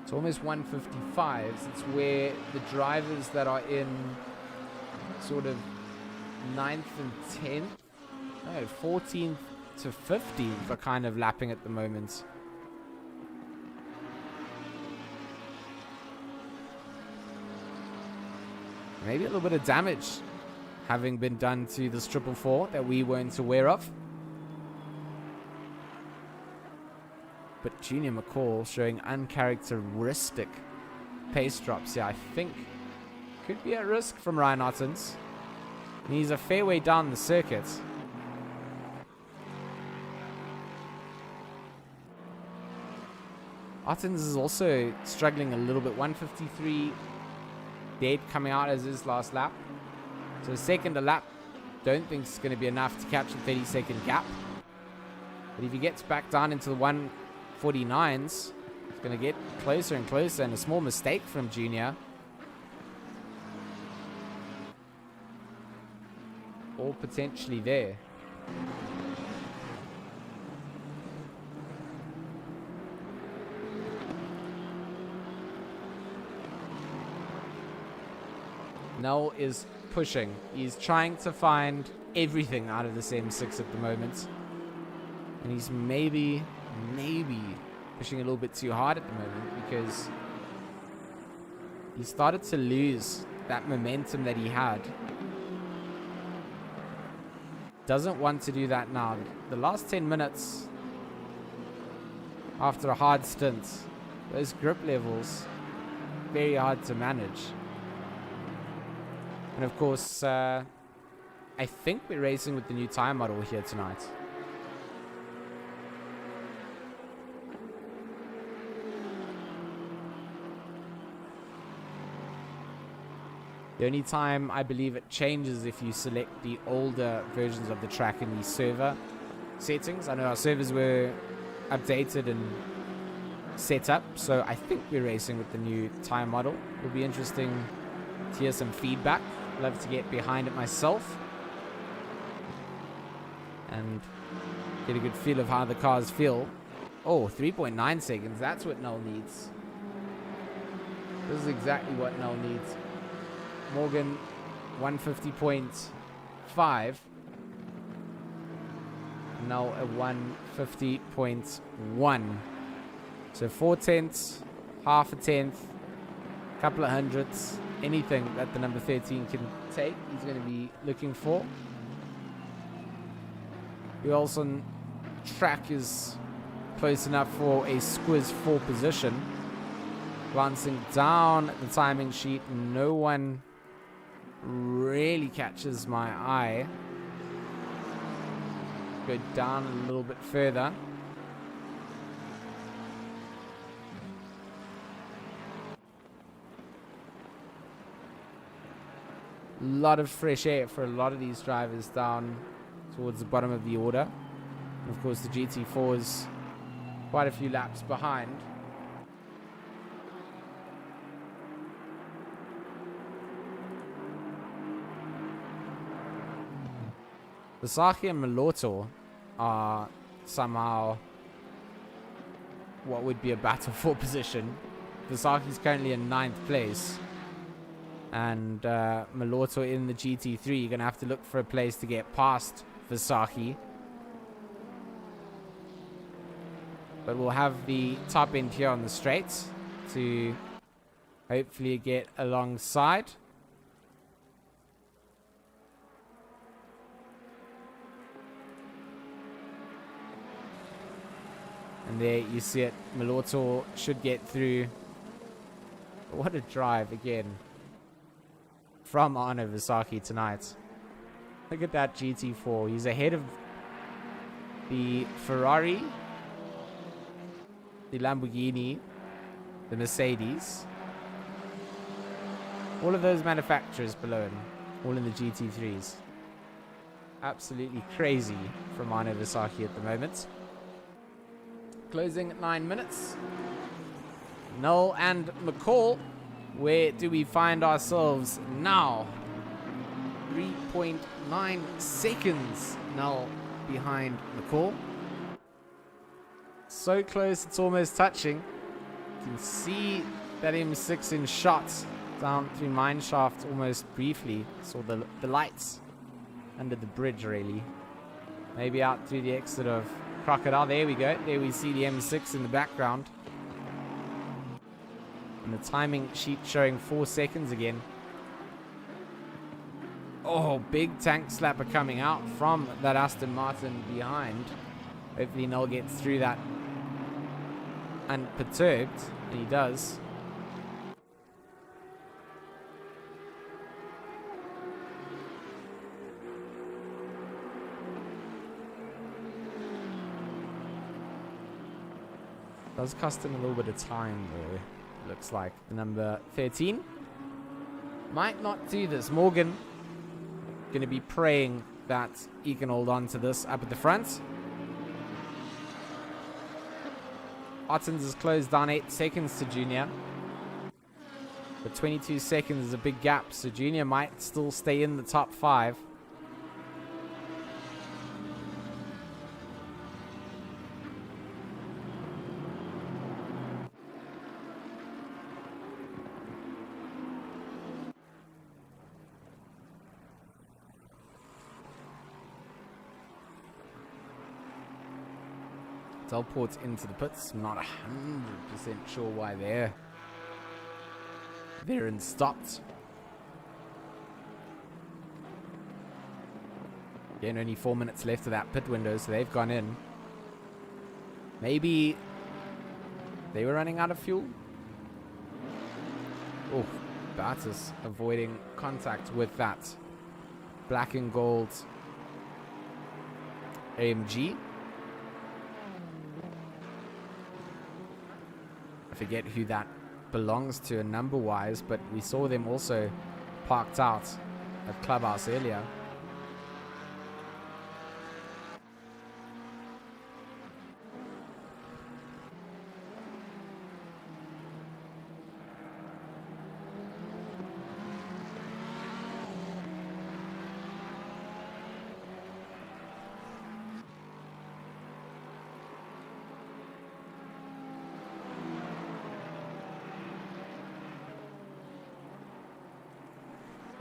It's almost 155s. It's where the drivers that are in sort of 9th and 10th, no, 14th to 15th are kind of lapping at the moment. Maybe a little bit of damage having been done to this 444 that we weren't aware of. But Junior McCall showing uncharacteristic pace drops here. I think could be at risk from Ryan Ottens. And he's a fair way down the circuit. Ottens is also struggling a little bit. 153 dead coming out as his last lap. So a second a lap, don't think it's going to be enough to catch a 30-second gap. But if he gets back down into the 149s, it's going to get closer and closer, and a small mistake from Junior. Or potentially there. Null is pushing. He's trying to find everything out of this M6 at the moment. And he's maybe pushing a little bit too hard at the moment, because he started to lose that momentum that he had. Doesn't want to do that now. The last 10 minutes after a hard stint, those grip levels, very hard to manage. And of course, I think we're racing with the new tire model here tonight. The only time I believe it changes if you select the older versions of the track in the server settings. I know our servers were updated and setup. So I think we're racing with the new tire model. It'll be interesting to hear some feedback. Love to get behind it myself and get a good feel of how the cars feel. Oh, 3.9 seconds. That's what Null needs. This is exactly what Null needs. Morgan, 150.5. Null at 150.1. So 4 tenths, half a tenth, couple of hundredths, anything that the number 13 can take, he's going to be looking for. Who else on track is close enough for a squiz 4 position? Glancing down the timing sheet, no one really catches my eye. Go down a little bit further. A lot of fresh air for a lot of these drivers down towards the bottom of the order. And of course, the GT4 is quite a few laps behind. Vasaki and Malorto are somehow what would be a battle for position. Vasaki's currently in 9th place. And Malorto in the GT3, you're going to have to look for a place to get past Vasaki. But we'll have the top end here on the straight to hopefully get alongside. And there you see it. Malorto should get through. What a drive again from Arno Vasaki tonight. Look at that GT4. He's ahead of the Ferrari, the Lamborghini, the Mercedes. All of those manufacturers below him. All in the GT3s. Absolutely crazy from Arno Vasaki at the moment. Closing at 9 minutes. Null and McCall. Where do we find ourselves now? 3.9 seconds. Null behind McCall. So close, it's almost touching. You can see that M6 in shot down through mineshaft almost briefly. Saw the lights under the bridge, really. Maybe out through the exit of Crocodile. There we go. There we see the M6 in the background. And the timing sheet showing 4 seconds again. Oh, big tank slapper coming out from that Aston Martin behind. Hopefully Null gets through that unperturbed. And he does. Does cost him a little bit of time though. Looks like the number 13 might not do this. Morgan going to be praying that he can hold on to this up at the front. Ottens has closed down 8 seconds to Junior. But 22 seconds is a big gap, so Junior might still stay in the top 5. Teleport into the pits. I'm not 100% sure why they're there and stopped. Again, only 4 minutes left of that pit window, so they've gone in. Maybe they were running out of fuel. Oh, Bartis avoiding contact with that black and gold AMG. I forget who that belongs to number wise, but we saw them also parked out at Clubhouse earlier.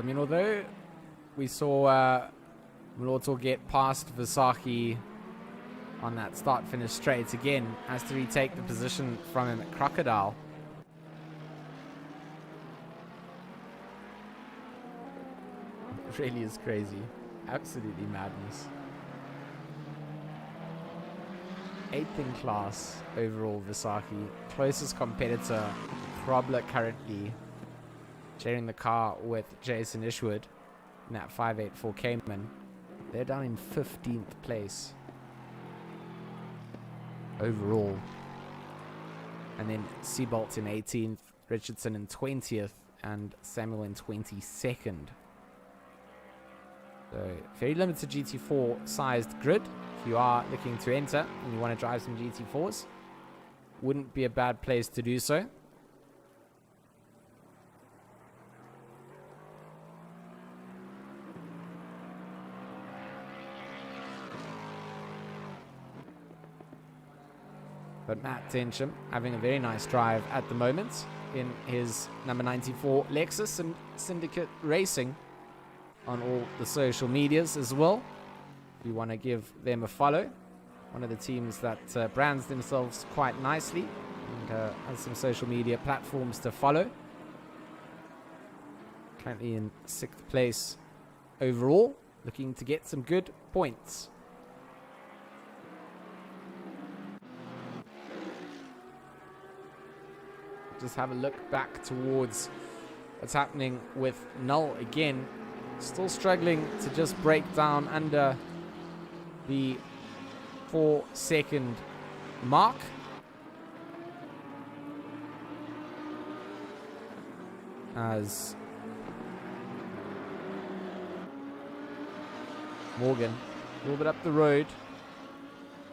mean, although we saw Malortor get past Visaki on that start-finish straight, again, has to retake the position from him at Crocodile. It really is crazy. Absolutely madness. 8th in class overall, Visaki. Closest competitor, Krobler, currently sharing the car with Jason Ishwood in that 584 Cayman. They're down in 15th place overall. And then Seabolt in 18th, Richardson in 20th, and Samuel in 22nd. So, very limited GT4 sized grid. If you are looking to enter and you want to drive some GT4s, wouldn't be a bad place to do so. But Matt Fincham having a very nice drive at the moment in his number 94 Lexus, and Syndicate Racing on all the social medias as well. If you want to give them a follow, one of the teams that brands themselves quite nicely and has some social media platforms to follow. Currently in 6th place overall, looking to get some good points. Just have a look back towards what's happening with Null again. Still struggling to just break down under the 4-second mark. As Morgan, a little bit up the road,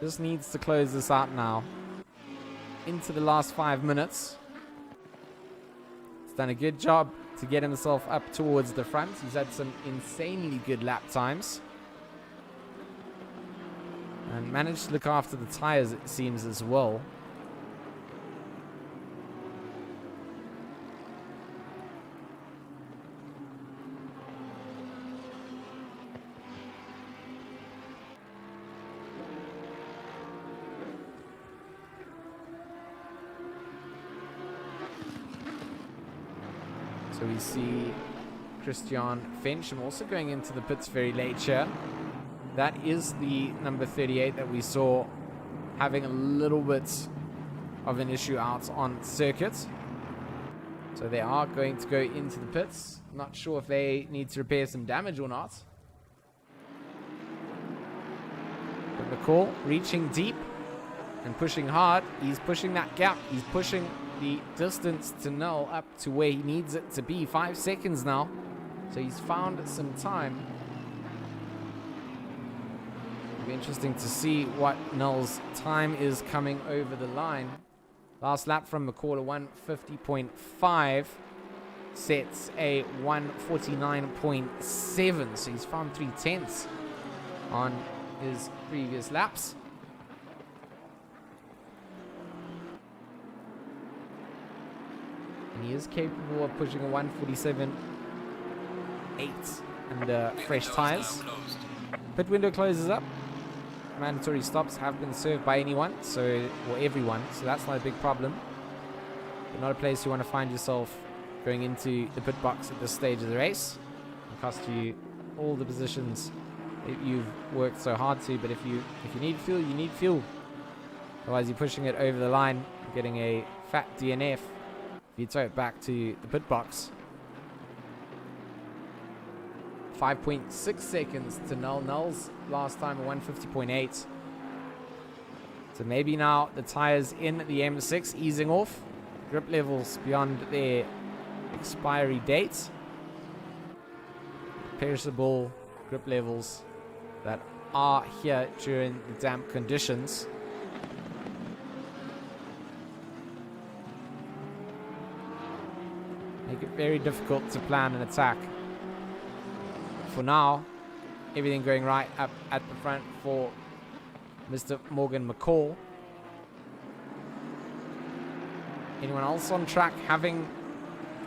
just needs to close this out now. Into the last 5 minutes. He's done a good job to get himself up towards the front. He's had some insanely good lap times. And managed to look after the tires, it seems, as well. So we see Christian Fincham also going into the pits very late here. That is the number 38 that we saw having a little bit of an issue out on circuit. So they are going to go into the pits. Not sure if they need to repair some damage or not. But McCall reaching deep and pushing hard. He's pushing that gap. He's pushing the distance to Null up to where he needs it to be. 5 seconds now. So he's found some time. It'll be interesting to see what Null's time is coming over the line. Last lap from McCall, 150.5. Sets a 149.7. So he's found 3/10 on his previous laps. And he is capable of pushing a 147.8 under fresh tires. Pit window closes up. Mandatory stops have been served by anyone, or everyone, so that's not a big problem. But not a place you want to find yourself going into the pit box at this stage of the race. It'll cost you all the positions that you've worked so hard to, but if you need fuel, you need fuel. Otherwise you're pushing it over the line, you're getting a fat DNF if you tow it back to the pit box. 5.6 seconds to Null. Null's last time a 150.8. So maybe now the tires in the M6 easing off. Grip levels beyond their expiry date. Perishable grip levels that are here during the damp conditions. Make it very difficult to plan an attack. For now, everything going right up at the front for Mr. Morgan McCall. Anyone else on track having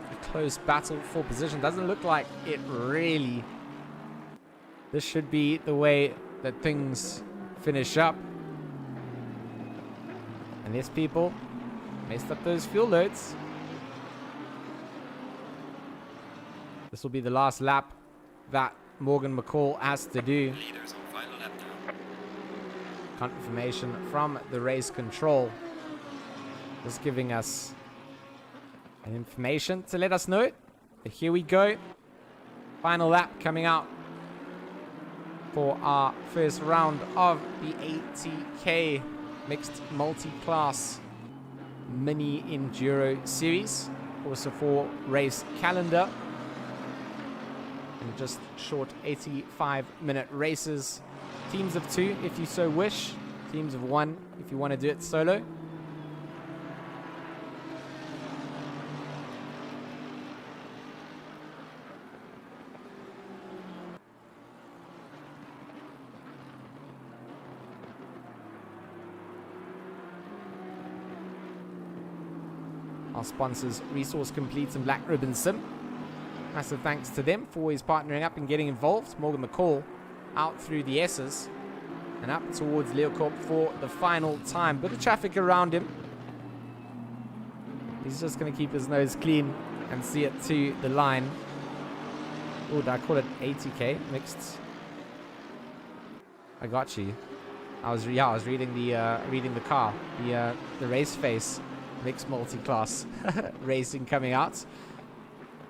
a close battle for position. Doesn't look like it really. This should be the way that things finish up. And these people messed up those fuel loads. This will be the last lap that Morgan McCall has to do. Leaders on final lap now. Confirmation from the race control. Just giving us an information to let us know. But here we go. Final lap coming out for our first round of the 80K Mixed Multi-Class Mini Enduro Series. Also for race calendar. And just short 85-minute races. Teams of 2 if you so wish. Teams of 1 if you want to do it solo. Our sponsors, Resource Complete and Black Ribbon Sim. Massive thanks to them for always partnering up and getting involved. Morgan McCall out through the S's and up towards Leocorp for the final time. Bit of traffic around him. He's just going to keep his nose clean and see it to the line. Oh, did I call it 80K mixed? I got you. I was reading the car, the Raceface mixed multi-class racing coming out.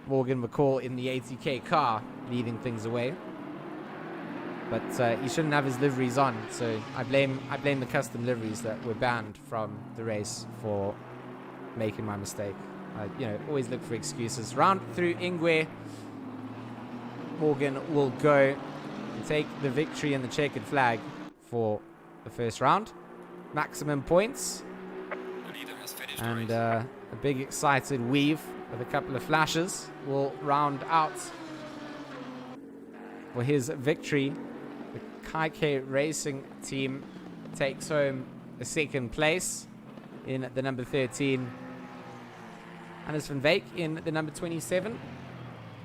Morgan McCall in the 80K car leading things away. But he shouldn't have his liveries on, so I blame the custom liveries that were banned from the race for making my mistake. Always look for excuses. Round through Ingwe. Morgan will go and take the victory in the checkered flag for the first round. Maximum points. The leader has finished And the race. a big excited weave with a couple of flashes will round out for his victory. The Kaike Racing team takes home the second place in the number 13. Hannes van Veek in the number 27.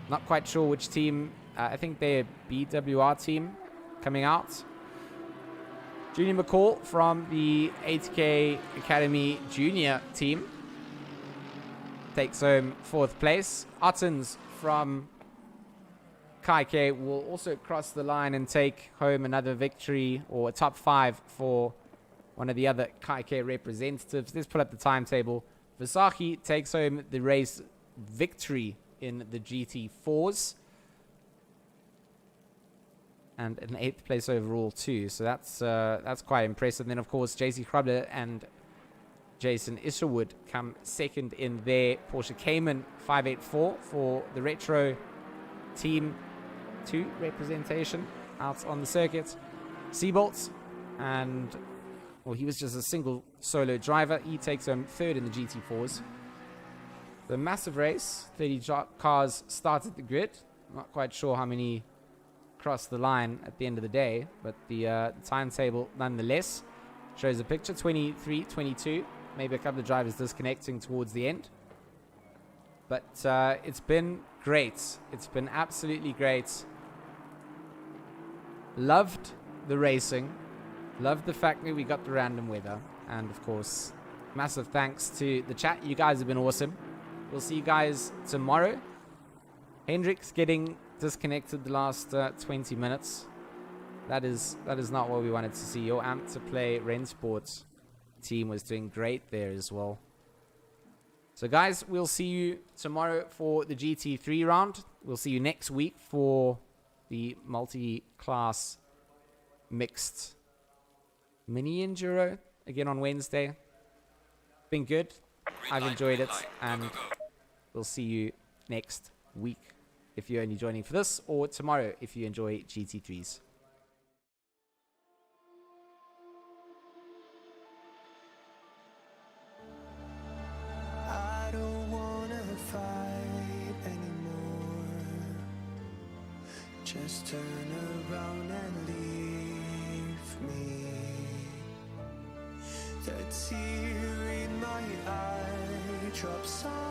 Not quite sure which team. I think they're BWR team coming out. Junior McCall from the 80K Academy Junior team takes home 4th place. Ottens from Kaike will also cross the line and take home another victory or a top 5 for one of the other Kaike representatives. Let's pull up the timetable. Visachi takes home the race victory in the GT4s. And an 8th place overall too. So that's quite impressive. And then of course JC Krabler and Jason Isherwood come second in their Porsche Cayman 584 for the retro team 2 representation out on the circuit. Seabolt, and well, he was just a single solo driver. He takes home 3rd in the GT4s. The massive race, 30 cars started the grid. Not quite sure how many crossed the line at the end of the day, but the timetable nonetheless shows a picture. 23, 22. Maybe a couple of drivers disconnecting towards the end. But it's been great. It's been absolutely great. Loved the racing. Loved the fact that we got the random weather. And of course, massive thanks to the chat. You guys have been awesome. We'll see you guys tomorrow. Hendrix getting disconnected the last 20 minutes. That is not what we wanted to see. Your Amp to Play Rensports team was doing great there as well. So guys, we'll see you tomorrow for the GT3 round. We'll see you next week for the multi-class mixed mini enduro again on Wednesday. Been good. I've enjoyed it, and we'll see you next week if you're only joining for this, or tomorrow if you enjoy GT3s. I don't wanna fight anymore. Just turn around and leave me. The tear in my eye drops on